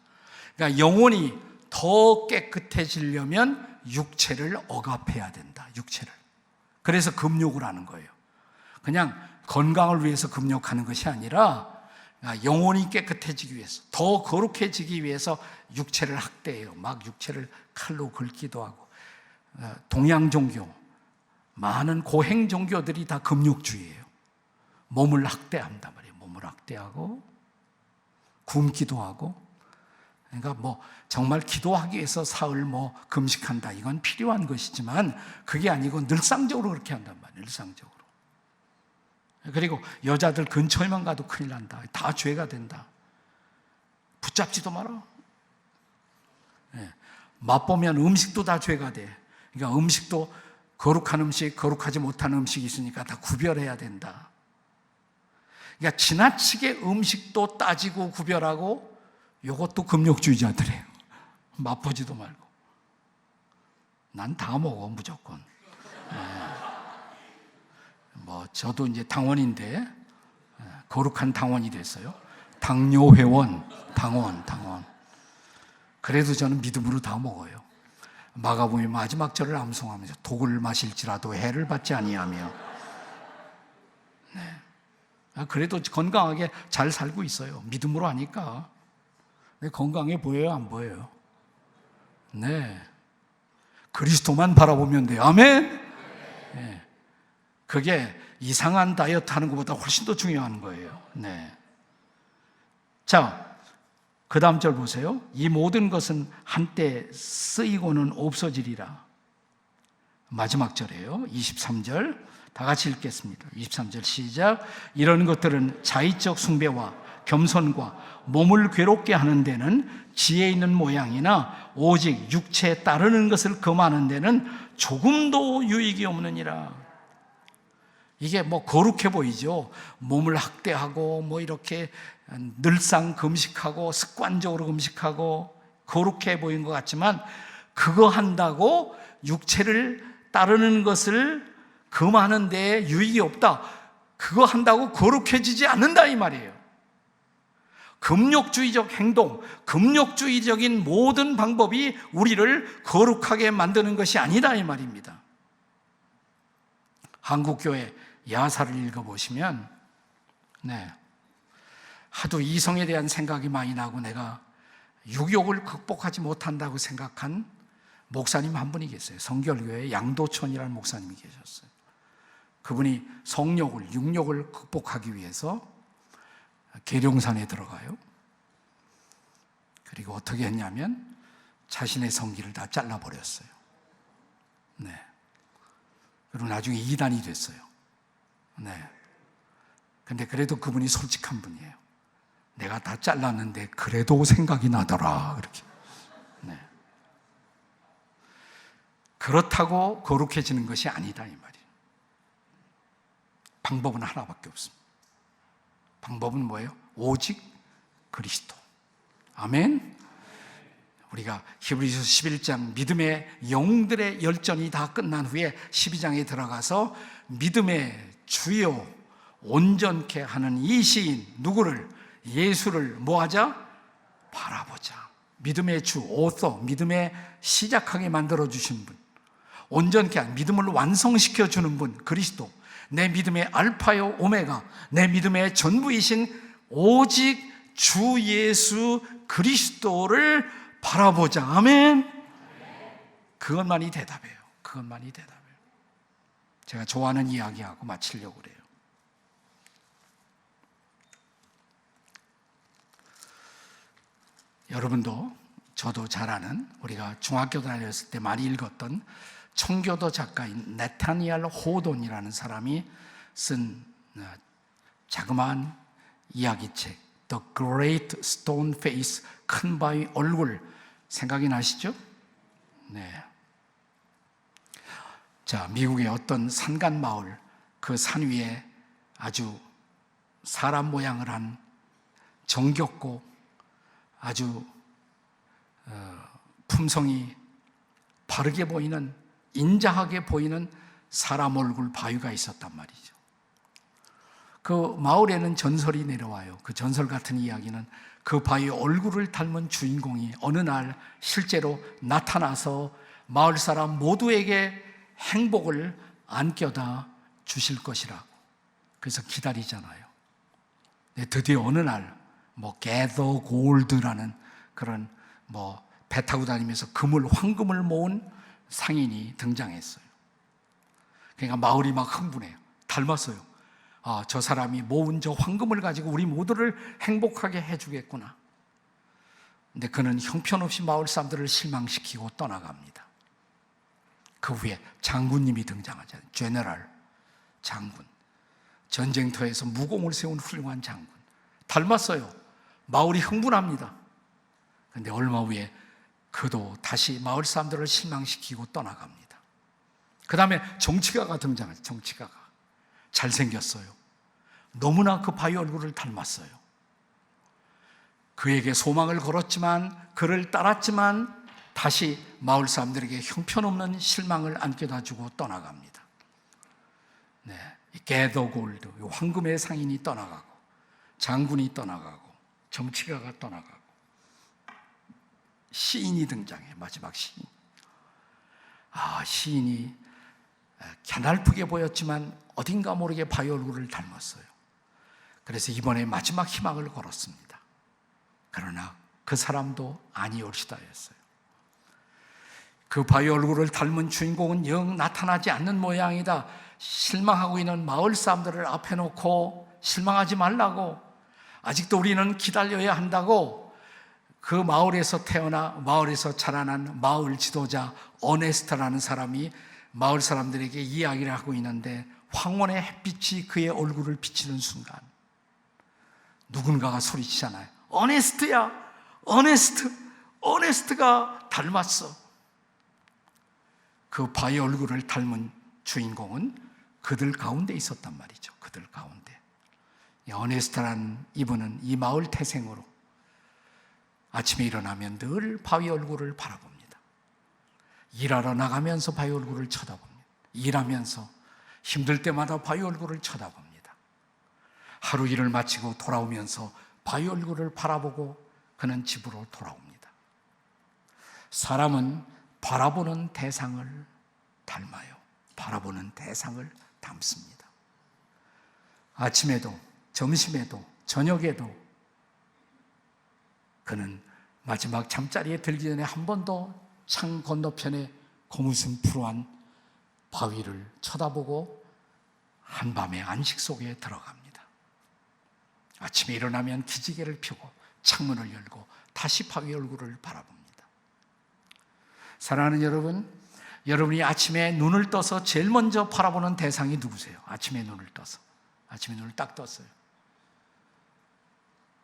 그러니까 영혼이 더 깨끗해지려면 육체를 억압해야 된다. 육체를. 그래서 금욕을 하는 거예요. 그냥 건강을 위해서 금욕하는 것이 아니라 영혼이 깨끗해지기 위해서, 더 거룩해지기 위해서 육체를 학대해요. 막 육체를 칼로 긁기도 하고. 동양 종교, 많은 고행 종교들이 다 금욕주의예요. 몸을 학대한단 말이에요. 몸을 학대하고 굶기도 하고. 그러니까 정말 기도하기 위해서 사흘 금식한다, 이건 필요한 것이지만 그게 아니고 늘상적으로 그렇게 한단 말이에요. 늘상적으로. 그리고 여자들 근처에만 가도 큰일 난다. 다 죄가 된다. 붙잡지도 마라. 맛보면 음식도 다 죄가 돼. 그러니까 음식도 거룩한 음식, 거룩하지 못한 음식이 있으니까 다 구별해야 된다. 그러니까 지나치게 음식도 따지고 구별하고, 이것도 금욕주의자들이에요. 맛보지도 말고. 난 다 먹어, 무조건. 저도 이제 당원인데, 거룩한 당원이 됐어요. 당뇨회원, 당원. 그래도 저는 믿음으로 다 먹어요. 마가복음 마지막 절을 암송하면서 독을 마실지라도 해를 받지 아니하며. 네. 그래도 건강하게 잘 살고 있어요. 믿음으로 하니까. 건강해 보여요, 안 보여요? 네. 그리스도만 바라보면 돼요. 아멘? 네. 그게 이상한 다이어트 하는 것보다 훨씬 더 중요한 거예요. 네. 자, 그 다음 절 보세요. 이 모든 것은 한때 쓰이고는 없어지리라. 마지막 절이에요. 23절. 다 같이 읽겠습니다. 23절 시작. 이런 것들은 자의적 숭배와 겸손과 몸을 괴롭게 하는 데는 지혜 있는 모양이나 오직 육체에 따르는 것을 금하는 데는 조금도 유익이 없느니라. 이게 뭐 거룩해 보이죠. 몸을 학대하고 뭐 이렇게 늘상 금식하고 습관적으로 금식하고 거룩해 보이는 것 같지만, 그거 한다고 육체를 따르는 것을 금하는 데 유익이 없다. 그거 한다고 거룩해지지 않는다 이 말이에요. 금욕주의적 행동, 금욕주의적인 모든 방법이 우리를 거룩하게 만드는 것이 아니다 이 말입니다. 한국교회 야사를 읽어보시면 하도 이성에 대한 생각이 많이 나고 내가 육욕을 극복하지 못한다고 생각한 목사님 한 분이 계세요. 성결교회 양도천이라는 목사님이 계셨어요. 그분이 성욕을, 육욕을 극복하기 위해서 계룡산에 들어가요. 그리고 어떻게 했냐면 자신의 성기를 다 잘라버렸어요. 그리고 나중에 이단이 됐어요. 근데 그래도 그분이 솔직한 분이에요. 내가 다 잘랐는데 그래도 생각이 나더라. 이렇게. 그렇다고 거룩해지는 것이 아니다 이 말이에요. 방법은 하나밖에 없습니다. 방법은 뭐예요? 오직 그리스도. 아멘. 우리가 히브리서 11장 믿음의 영웅들의 열전이 다 끝난 후에 12장에 들어가서 믿음의 주요 온전케 하는 이 시인 누구를? 예수를 뭐하자? 바라보자. 믿음의 주, 오서, 믿음의 시작하게 만들어주신 분, 온전케 하는 믿음을 완성시켜 주는 분 그리스도, 내 믿음의 알파요 오메가, 내 믿음의 전부이신 오직 주 예수 그리스도를 바라보자. 아멘. 그것만이 대답이에요. 그것만이 대답이에요. 제가 좋아하는 이야기하고 마치려고 그래요. 여러분도 저도 잘 아는, 우리가 중학교 다녔을 때 많이 읽었던 청교도 작가인 나타니엘 호돈이라는 사람이 쓴 자그마한 이야기책 The Great Stone Face, 큰 바위 얼굴, 생각이 나시죠? 자, 미국의 어떤 산간 마을, 그 산 위에 아주 사람 모양을 한 정겹고 아주 품성이 바르게 보이는, 인자하게 보이는 사람 얼굴 바위가 있었단 말이죠. 그 마을에는 전설이 내려와요. 그 전설 같은 이야기는 그 바위 얼굴을 닮은 주인공이 어느 날 실제로 나타나서 마을 사람 모두에게 행복을 안겨다 주실 것이라고. 그래서 기다리잖아요. 드디어 어느 날 gather gold라는 그런 배 타고 다니면서 황금을 모은 상인이 등장했어요. 그러니까 마을이 막 흥분해요. 닮았어요. 저 사람이 모은 저 황금을 가지고 우리 모두를 행복하게 해주겠구나. 근데 그는 형편없이 마을 사람들을 실망시키고 떠나갑니다. 그 후에 장군님이 등장하잖아요. 제너럴, 장군. 전쟁터에서 무공을 세운 훌륭한 장군. 닮았어요. 마을이 흥분합니다. 그런데 얼마 후에 그도 다시 마을 사람들을 실망시키고 떠나갑니다. 그 다음에 정치가가 등장하죠. 정치가가. 잘생겼어요. 너무나 그 바위 얼굴을 닮았어요. 그에게 소망을 걸었지만, 그를 따랐지만 다시 마을 사람들에게 형편없는 실망을 안겨다 주고 떠나갑니다. gather gold, 황금의 상인이 떠나가고, 장군이 떠나가고, 정치가가 떠나가고, 시인이 등장해. 마지막 시인. 시인이 갸냘프게 보였지만 어딘가 모르게 바위 얼굴을 닮았어요. 그래서 이번에 마지막 희망을 걸었습니다. 그러나 그 사람도 아니올시다였어요. 그 바위 얼굴을 닮은 주인공은 영 나타나지 않는 모양이다. 실망하고 있는 마을 사람들을 앞에 놓고 실망하지 말라고, 아직도 우리는 기다려야 한다고, 그 마을에서 태어나 마을에서 자라난 마을 지도자 어네스트라는 사람이 마을 사람들에게 이야기를 하고 있는데, 황혼의 햇빛이 그의 얼굴을 비치는 순간 누군가가 소리치잖아요. 어네스트야, 어네스트, 어네스트가 닮았어. 그 바위 얼굴을 닮은 주인공은 그들 가운데 있었단 말이죠. 그들 가운데. 어네스트라는 이분은 이 마을 태생으로 아침에 일어나면 늘 바위 얼굴을 바라봅니다. 일하러 나가면서 바위 얼굴을 쳐다봅니다. 일하면서 힘들 때마다 바위 얼굴을 쳐다봅니다. 하루 일을 마치고 돌아오면서 바위 얼굴을 바라보고 그는 집으로 돌아옵니다. 사람은 바라보는 대상을 닮아요. 바라보는 대상을 닮습니다. 아침에도 점심에도 저녁에도 그는 마지막 잠자리에 들기 전에 한 번 더 창 건너편에 고무승프로한 바위를 쳐다보고 한밤의 안식 속에 들어갑니다. 아침에 일어나면 기지개를 펴고 창문을 열고 다시 바위 얼굴을 바라봅니다. 사랑하는 여러분, 여러분이 아침에 눈을 떠서 제일 먼저 바라보는 대상이 누구세요? 아침에 눈을 떠서. 아침에 눈을 딱 떴어요.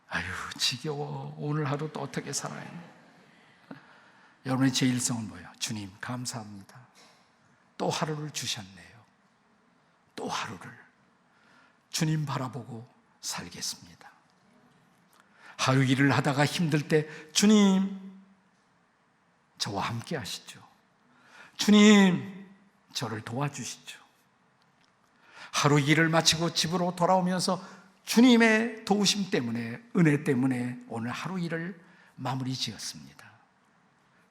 아유, 지겨워. 오늘 하루 또 어떻게 살아야 해? 여러분의 제1성은 뭐예요? 주님, 감사합니다. 또 하루를 주셨네요. 또 하루를 주님 바라보고 살겠습니다. 하루 일을 하다가 힘들 때 주님, 저와 함께 하시죠. 주님, 저를 도와주시죠. 하루 일을 마치고 집으로 돌아오면서 주님의 도우심 때문에, 은혜 때문에 오늘 하루 일을 마무리 지었습니다.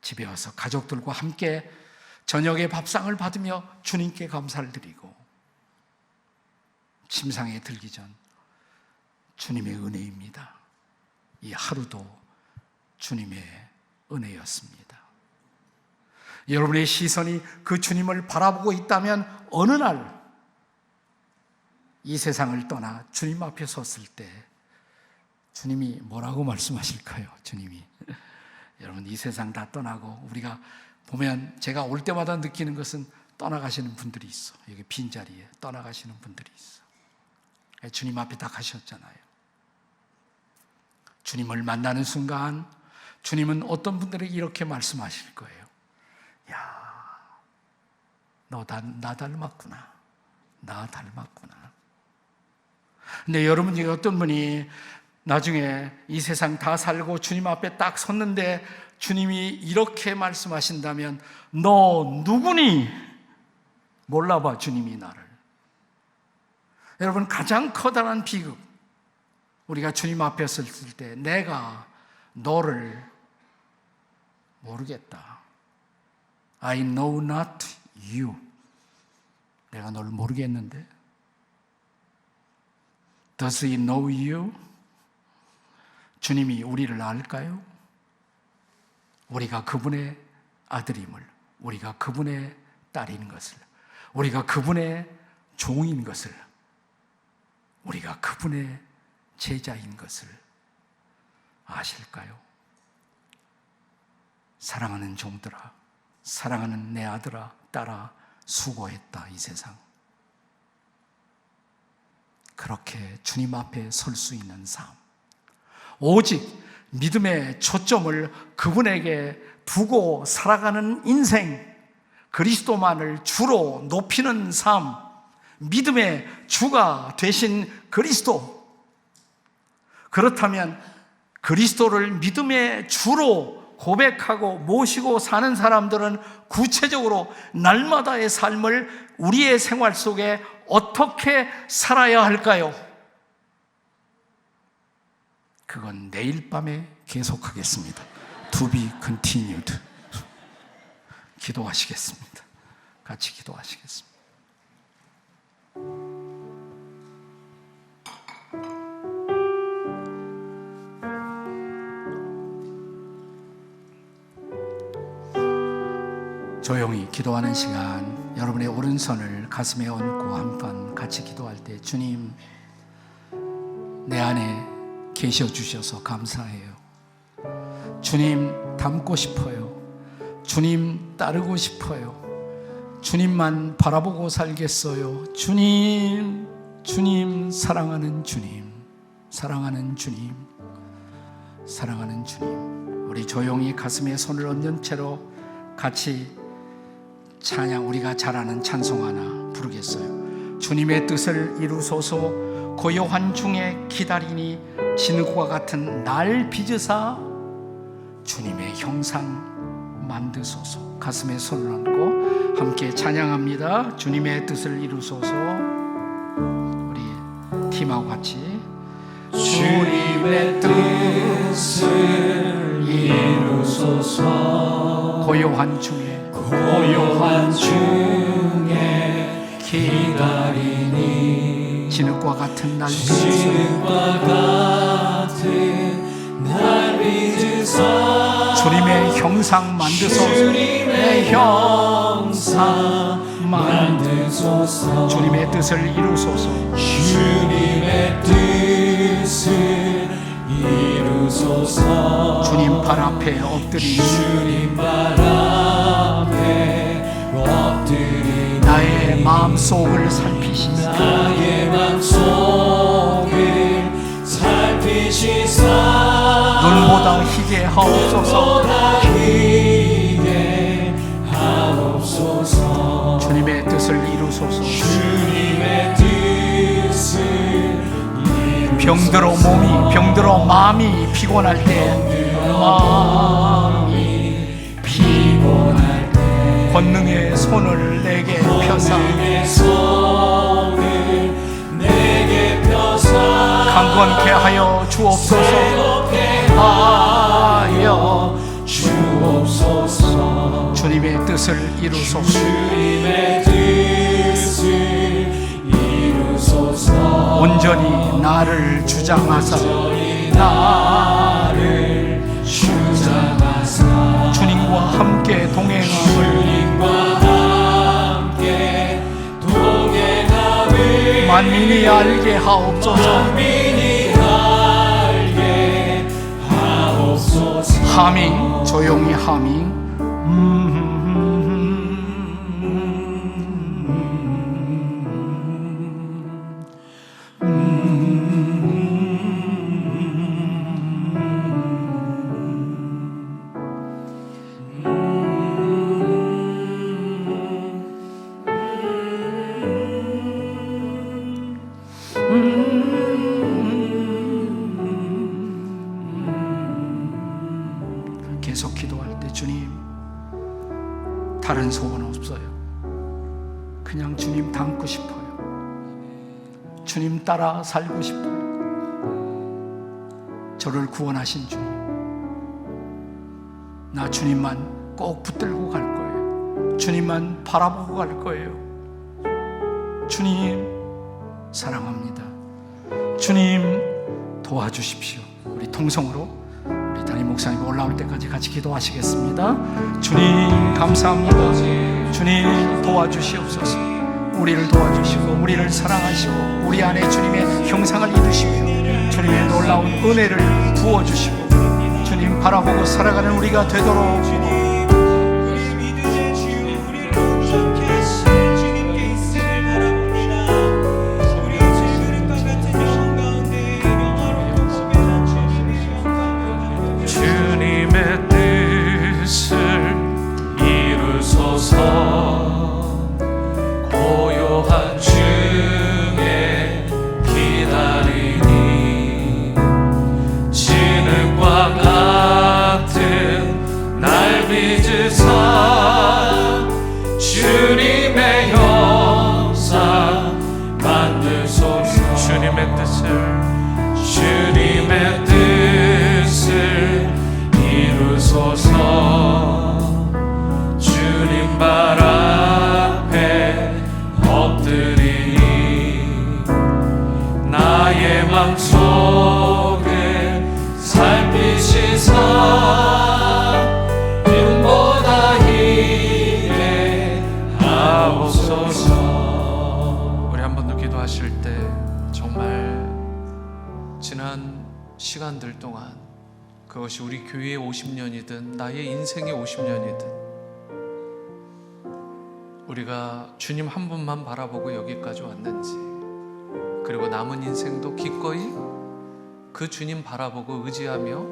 집에 와서 가족들과 함께 저녁에 밥상을 받으며 주님께 감사를 드리고, 침상에 들기 전 주님의 은혜입니다. 이 하루도 주님의 은혜였습니다. 여러분의 시선이 그 주님을 바라보고 있다면 어느 날 이 세상을 떠나 주님 앞에 섰을 때 주님이 뭐라고 말씀하실까요? 주님이 여러분, 이 세상 다 떠나고 우리가 보면 제가 올 때마다 느끼는 것은 떠나가시는 분들이 있어. 여기 빈자리에 떠나가시는 분들이 있어. 주님 앞에 다 가셨잖아요. 주님을 만나는 순간 주님은 어떤 분들에게 이렇게 말씀하실 거예요. 야, 너 나 닮았구나. 나 닮았구나. 근데 여러분 중에 어떤 분이 나중에 이 세상 다 살고 주님 앞에 딱 섰는데 주님이 이렇게 말씀하신다면 너 누구니? 몰라봐, 주님이 나를. 여러분, 가장 커다란 비극, 우리가 주님 앞에 섰을 때 내가 너를 모르겠다. I know not you. 내가 너를 모르겠는데 Does he know you? 주님이 우리를 알까요? 우리가 그분의 아들임을, 우리가 그분의 딸인 것을, 우리가 그분의 종인 것을, 우리가 그분의 제자인 것을 아실까요? 사랑하는 종들아, 사랑하는 내 아들아, 딸아, 수고했다. 이 세상 그렇게 주님 앞에 설 수 있는 삶, 오직 믿음의 초점을 그분에게 두고 살아가는 인생, 그리스도만을 주로 높이는 삶, 믿음의 주가 되신 그리스도. 그렇다면 그리스도를 믿음의 주로 고백하고 모시고 사는 사람들은 구체적으로 날마다의 삶을 우리의 생활 속에 어떻게 살아야 할까요? 그건 내일 밤에 계속하겠습니다. To be continued. 기도하시겠습니다. 같이 기도하시겠습니다. 조용히 기도하는 시간, 여러분의 오른손을 가슴에 얹고 한번 같이 기도할 때 주님, 내 안에 계셔 주셔서 감사해요. 주님 닮고 싶어요. 주님 따르고 싶어요. 주님만 바라보고 살겠어요. 주님, 주님, 사랑하는 주님, 사랑하는 주님, 사랑하는 주님. 우리 조용히 가슴에 손을 얹은 채로 같이 찬양, 우리가 잘 아는 찬송 하나 부르겠어요. 주님의 뜻을 이루소서. 고요한 중에 기다리니 진흙과 같은 날 빚으사 주님의 형상 만드소서. 가슴에 손을 얹고 함께 찬양합니다. 주님의 뜻을 이루소서. 우리 팀하고 같이 주님의 뜻을 이루소서. 고요한 중에 기다리니 진흙과 같은 날 빚으사 주님의 형상 만드소서. 주님의 형상 만드소서. 주님의 뜻을 이루소서. 주님의 뜻을 이루소서. 주님 발 앞에 엎드리니 주님 발 앞에 엎드리니 나의 마음속을 살피시사 나의 마음속을 살피시사 눈보다 희게 하옵소서. 주님의 뜻을 이루소서. 주님의 뜻을 이루소서. 병들어 몸이 병들어 마음이 피곤할 때 권능의 손을 내게 펴사 강건케 하여 주옵소서. 주님의 뜻을 이루소서. 주님의 뜻을 이루소서. 온전히 나를 주장하사 주님과 함께 동행함을 만민이 알게 하옵소서. 하밍, 조용히 하밍. 계속 기도할 때 주님 다른 소원 없어요. 그냥 주님 닮고 싶어요. 주님 따라 살고 싶어요. 저를 구원하신 주님, 나 주님만 꼭 붙들고 갈 거예요. 주님만 바라보고 갈 거예요. 주님 사랑합니다. 주님 도와주십시오. 우리 통성으로 우리 담임 목사님 올라올 때까지 같이 기도하시겠습니다. 주님 감사합니다. 주님 도와주시옵소서. 우리를 도와주시고 우리를 사랑하시고 우리 안에 주님의 형상을 이루시며 주님의 놀라운 은혜를 부어주시고 주님 바라보고 살아가는 우리가 되도록 주님의 뜻을 이루소서. 주님 발 앞에 엎드리니 나의 맘속을 살피시사 눈보다 희게 하옵소서. 우리 한 번 더 기도하실 때 정말 지난 시간들 동안 그것이 우리 교회의 50년이든 나의 인생의 50년이든 우리가 주님 한 분만 바라보고 여기까지 왔는지, 그리고 남은 인생도 기꺼이 그 주님 바라보고 의지하며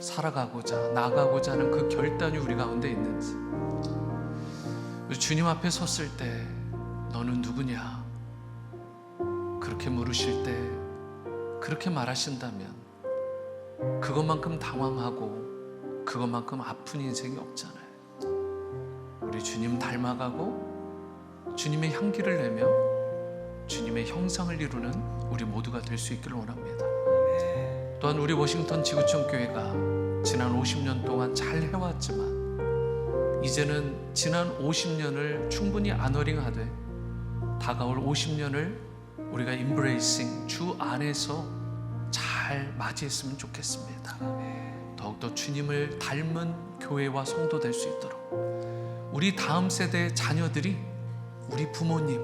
살아가고자 나가고자 하는 그 결단이 우리 가운데 있는지, 주님 앞에 섰을 때 너는 누구냐? 그렇게 물으실 때 그렇게 말하신다면 그것만큼 당황하고 그것만큼 아픈 인생이 없잖아요. 우리 주님 닮아가고 주님의 향기를 내며 주님의 형상을 이루는 우리 모두가 될 수 있기를 원합니다. 또한 우리 워싱턴 지구촌 교회가 지난 50년 동안 잘 해왔지만 이제는 지난 50년을 충분히 아너링하되 다가올 50년을 우리가 임브레이싱, 주 안에서 잘 맞이했으면 좋겠습니다. 더욱더 주님을 닮은 교회와 성도 될 수 있도록 우리 다음 세대의 자녀들이 우리 부모님,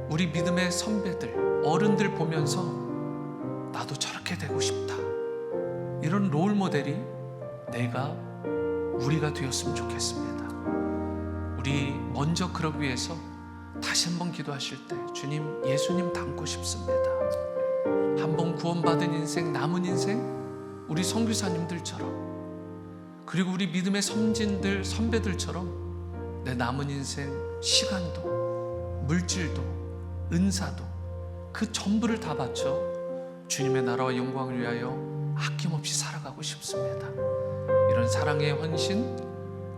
우리 믿음의 선배들, 어른들 보면서 나도 저렇게 되고 싶다, 이런 롤 모델이 우리가 되었으면 좋겠습니다. 우리 먼저 그러기 위해서 다시 한번 기도하실 때 주님, 예수님 닮고 싶습니다. 한번 구원받은 인생, 남은 인생 우리 선교사님들처럼, 그리고 우리 믿음의 선진들, 선배들처럼 내 남은 인생 시간도 물질도 은사도 그 전부를 다 바쳐 주님의 나라와 영광을 위하여 아낌없이 살아가고 싶습니다. 이런 사랑의 헌신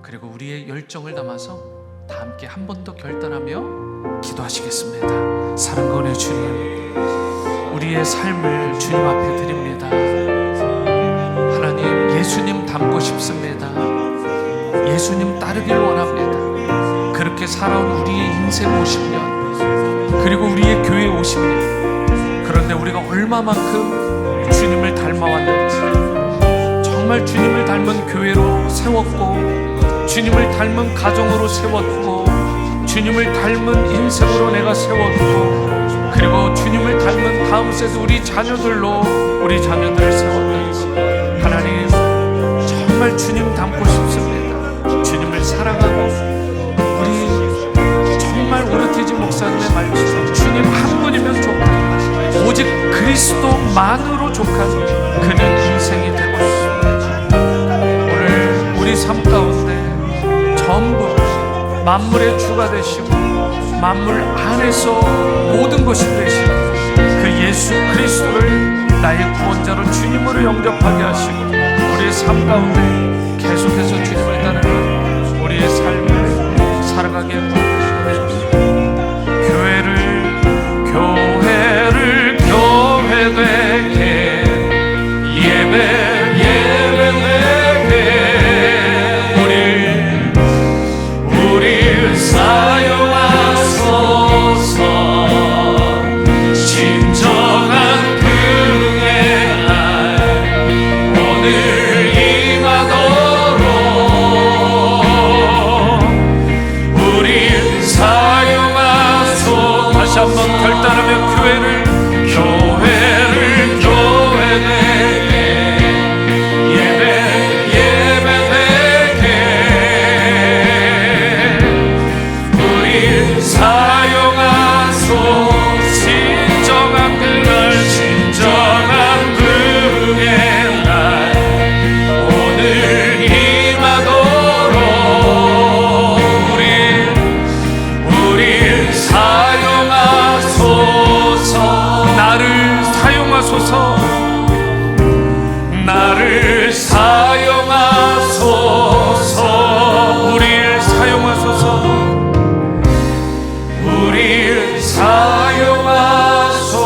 그리고 우리의 열정을 담아서 다 함께 한 번 더 결단하며 기도하시겠습니다. 사랑과 은혜 주님, 우리의 삶을 주님 앞에 드립니다. 하나님, 예수님 닮고 싶습니다. 예수님 따르길 원합니다. 그렇게 살아온 우리의 인생 50년 그리고 우리의 교회 50년, 그런데 우리가 얼마만큼 주님을 닮아왔는지, 정말 주님을 닮은 교회로 세웠고 주님을 닮은 가정으로 세웠고 주님을 닮은 인생으로 내가 세웠고, 그리고 주님을 닮은 다음 세대 우리 자녀들로 우리 자녀들을 세웠는지, 하나님 정말 주님 닮고 싶습니다. 주님을 사랑하고 우리 정말 오르티지 목사님의 말처럼 주님 한 분이면 족한, 오직 그리스도만으로 족한 그는 인생이 되고 있습니다. 오늘 우리 삶 가운데 전부 만물의 주가 되시고 만물 안에서 모든 것이 되시고 그 예수 그리스도를 나의 구원자로 주님으로 영접하게 하시고 우리의 삶 가운데 계속해서 주님을 따르는 우리의 삶을 살아가게 해주시옵소서. 교회를 교회되게 예배되게 우릴 사용하소서. 진정한 긍휼의 날 오늘 임하도록 우릴 사용하소. 다시 한번 결단하며 교회를 교회되게 예배되게 우릴 사용하소. 진정한 그날 진정한 긍휼의 날 오늘 임하도록 우릴 사용하소서. 나를 사용하소서. 나를 사용하소서. 우릴 사용하소서. 우릴 사용하소서.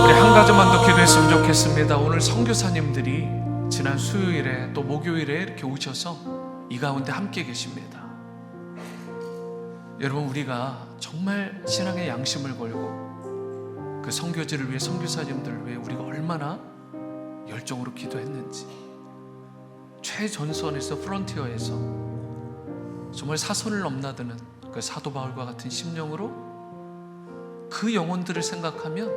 우리 한 가지만 더 기도했으면 좋겠습니다. 오늘 선교사님들이 지난 수요일에 또 목요일에 이렇게 오셔서 이 가운데 함께 계십니다. 여러분, 우리가 정말 신앙의 양심을 걸고 그 선교지를 위해, 선교사님들을 위해 우리가 얼마나 열정으로 기도했는지, 최전선에서 프론티어에서 정말 사선을 넘나드는 그 사도 바울과 같은 심령으로 그 영혼들을 생각하면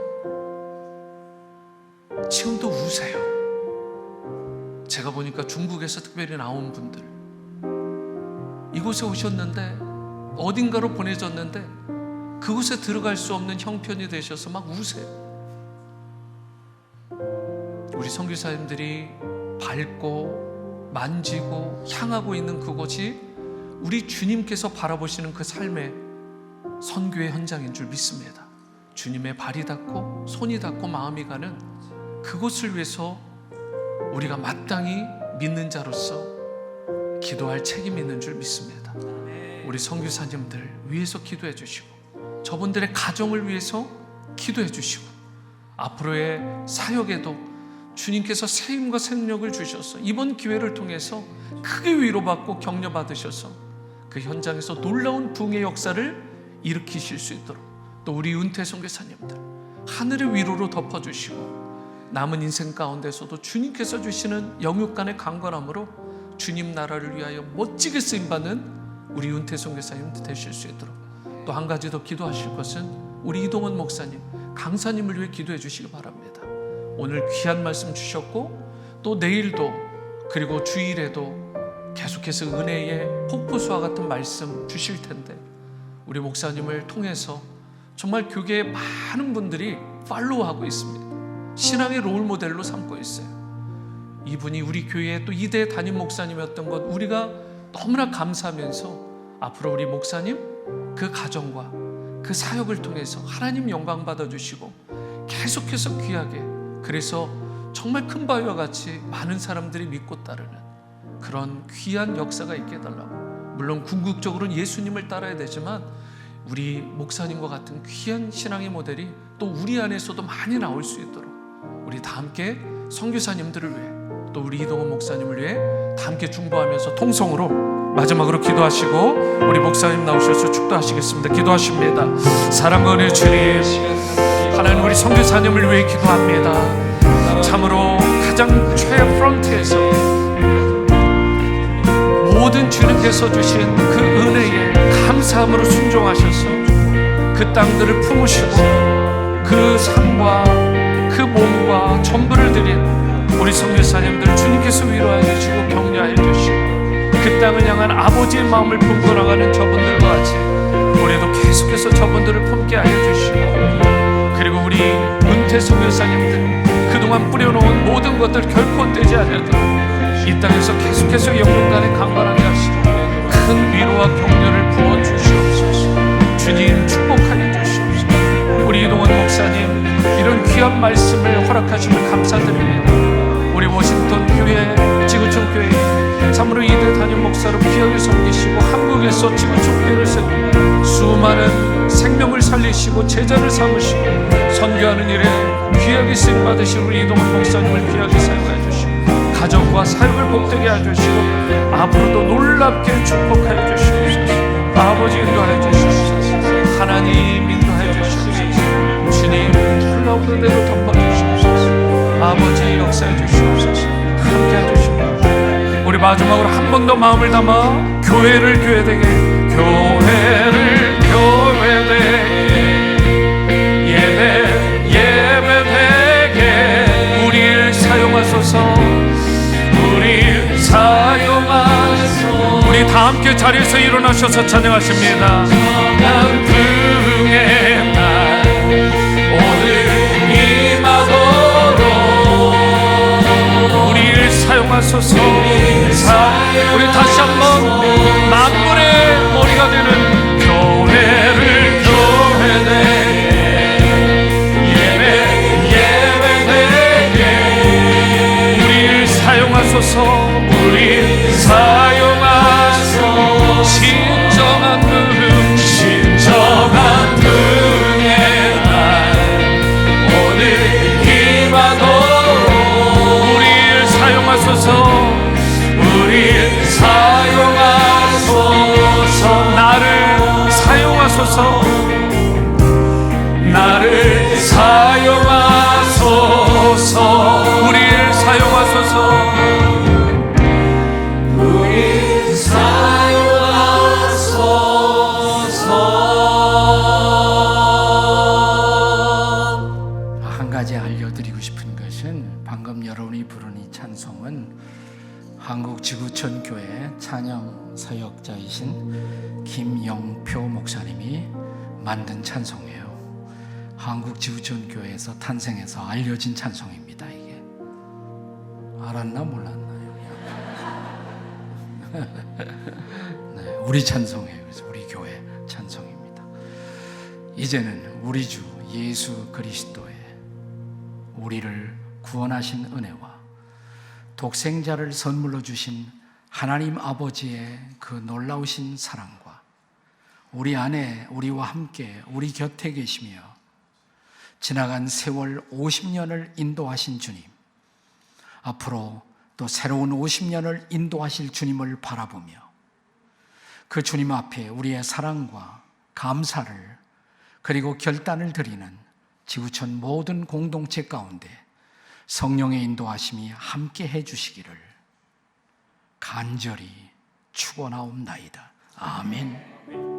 지금도 우세요. 제가 보니까 중국에서 특별히 나온 분들 이곳에 오셨는데, 어딘가로 보내졌는데 그곳에 들어갈 수 없는 형편이 되셔서 막 우세요. 우리 선교사님들이 밟고 만지고 향하고 있는 그곳이 우리 주님께서 바라보시는 그 삶의 선교의 현장인 줄 믿습니다. 주님의 발이 닿고 손이 닿고 마음이 가는 그곳을 위해서 우리가 마땅히 믿는 자로서 기도할 책임이 있는 줄 믿습니다. 우리 선교사님들 위해서 기도해 주시고, 저분들의 가정을 위해서 기도해 주시고, 앞으로의 사역에도 주님께서 새 힘과 생력을 주셔서 이번 기회를 통해서 크게 위로받고 격려받으셔서 그 현장에서 놀라운 부흥의 역사를 일으키실 수 있도록, 또 우리 은퇴 선교사님들 하늘의 위로로 덮어주시고, 남은 인생 가운데서도 주님께서 주시는 영육간의 강건함으로 주님 나라를 위하여 멋지게 쓰임받는 우리 은퇴 선교사님들 되실 수 있도록, 또 한 가지 더 기도하실 것은 우리 이동원 목사님, 강사님을 위해 기도해 주시기 바랍니다. 오늘 귀한 말씀 주셨고, 또 내일도 그리고 주일에도 계속해서 은혜의 폭포수와 같은 말씀 주실 텐데, 우리 목사님을 통해서 정말 교계에 많은 분들이 팔로우하고 있습니다. 신앙의 롤모델로 삼고 있어요. 이분이 우리 교회의 또 2대 담임 목사님이었던 것 우리가 너무나 감사하면서, 앞으로 우리 목사님 그 가정과 그 사역을 통해서 하나님 영광 받아주시고 계속해서 귀하게, 그래서 정말 큰 바위와 같이 많은 사람들이 믿고 따르는 그런 귀한 역사가 있게 해달라고. 물론 궁극적으로는 예수님을 따라야 되지만 우리 목사님과 같은 귀한 신앙의 모델이 또 우리 안에서도 많이 나올 수 있도록 우리 다 함께 선교사님들을 위해, 또 우리 이동원 목사님을 위해 다 함께 중보하면서 통성으로 마지막으로 기도하시고 우리 목사님 나오셔서 축도하시겠습니다. 기도하십니다. 사랑과 은혜 주님, 하나님 우리 선교사님을 위해 기도합니다. 참으로 가장 최프런트에서 모든 주님께서 주신 그 은혜에 감사함으로 순종하셔서 그 땅들을 품으시고 그 삶과 그 몸과 전부를 드린 우리 선교사님들 주님께서 위로하여 주시고 격려하여 주시고, 그 땅을 향한 아버지의 마음을 품고 나가는 저분들과 같이 우리도 계속해서 저분들을 품게 하여 주시고, 그리고 우리 은퇴 선교사님들 그동안 뿌려놓은 모든 것들 결코 떼지 않아도 이 땅에서 계속해서 영육간에 강건하게 하시고 큰 위로와 격려를 부어 주시옵소서. 주님 축복하여 주시옵소서. 우리 이동원 목사님 이런 귀한 말씀을 허락하심을 감사드립니다. 우리 워싱턴 교회, 지구촌 교회 참으로 2대 담임 목사로 귀하게 섬기시고 한국에서 지구촌 교회를 세우고 수많은 생명을 살리시고 제자를 삼으시고 선교하는 일에 귀하게 쓰임받으신 우리 이동원 목사님을 귀하게 사용하여 주시고 가정과 사역을 복되게 해주시고 앞으로도 놀랍게 축복하여 주시옵소서. 아버지 인도하여 주시옵소서. 하나님 인도하여 주시옵소서. 주님 흘러오는 대로 덮어주시옵소서. 아버지 역사해 주시옵소서. 함께 해주시옵소서. 우리 마지막으로 한 번 더 마음을 담아 교회를 교회되게, 교회를 교회되게, 예배 예배되게 우리를 사용하소서. 우리를 사용하소서. 우리 다 함께 자리에서 일어나셔서 찬양하십니다. 정한 부흥의 날 오늘 임하도록 우리를 사용하소서. 우리 다시 한번 만물의 머리가 되는 교회를 교회되게, 예배되게 우리를 사용하소서. 우리 사용하소서. 진정한 부흥, 진정한 부흥의 날 오늘 임하도록 우리를 사용하소서. 우리를 사용하소서. 나를 사용하소서. 나를 사용하소서. 우리를 사용하소서. 우리를 사용하소서. 한 가지 알려드리고 싶은 것은 방금 여러분이 부른 이 찬송은 한국 지구촌 교회 찬양 서역자이신 김영표 목사님이 만든 찬송이에요. 한국 지구촌 교회에서 탄생해서 알려진 찬송입니다. 이게 알았나 몰랐나요? 네, 우리 찬송이에요. 그래서 우리 교회 찬송입니다. 이제는 우리 주 예수 그리스도의 우리를 구원하신 은혜와 독생자를 선물로 주신 하나님 아버지의 그 놀라우신 사랑과 우리 안에 우리와 함께 우리 곁에 계시며 지나간 세월 50년을 인도하신 주님, 앞으로 또 새로운 50년을 인도하실 주님을 바라보며 그 주님 앞에 우리의 사랑과 감사를 그리고 결단을 드리는 지구촌 모든 공동체 가운데 성령의 인도하심이 함께 해주시기를 간절히 축원하옵나이다. 아멘.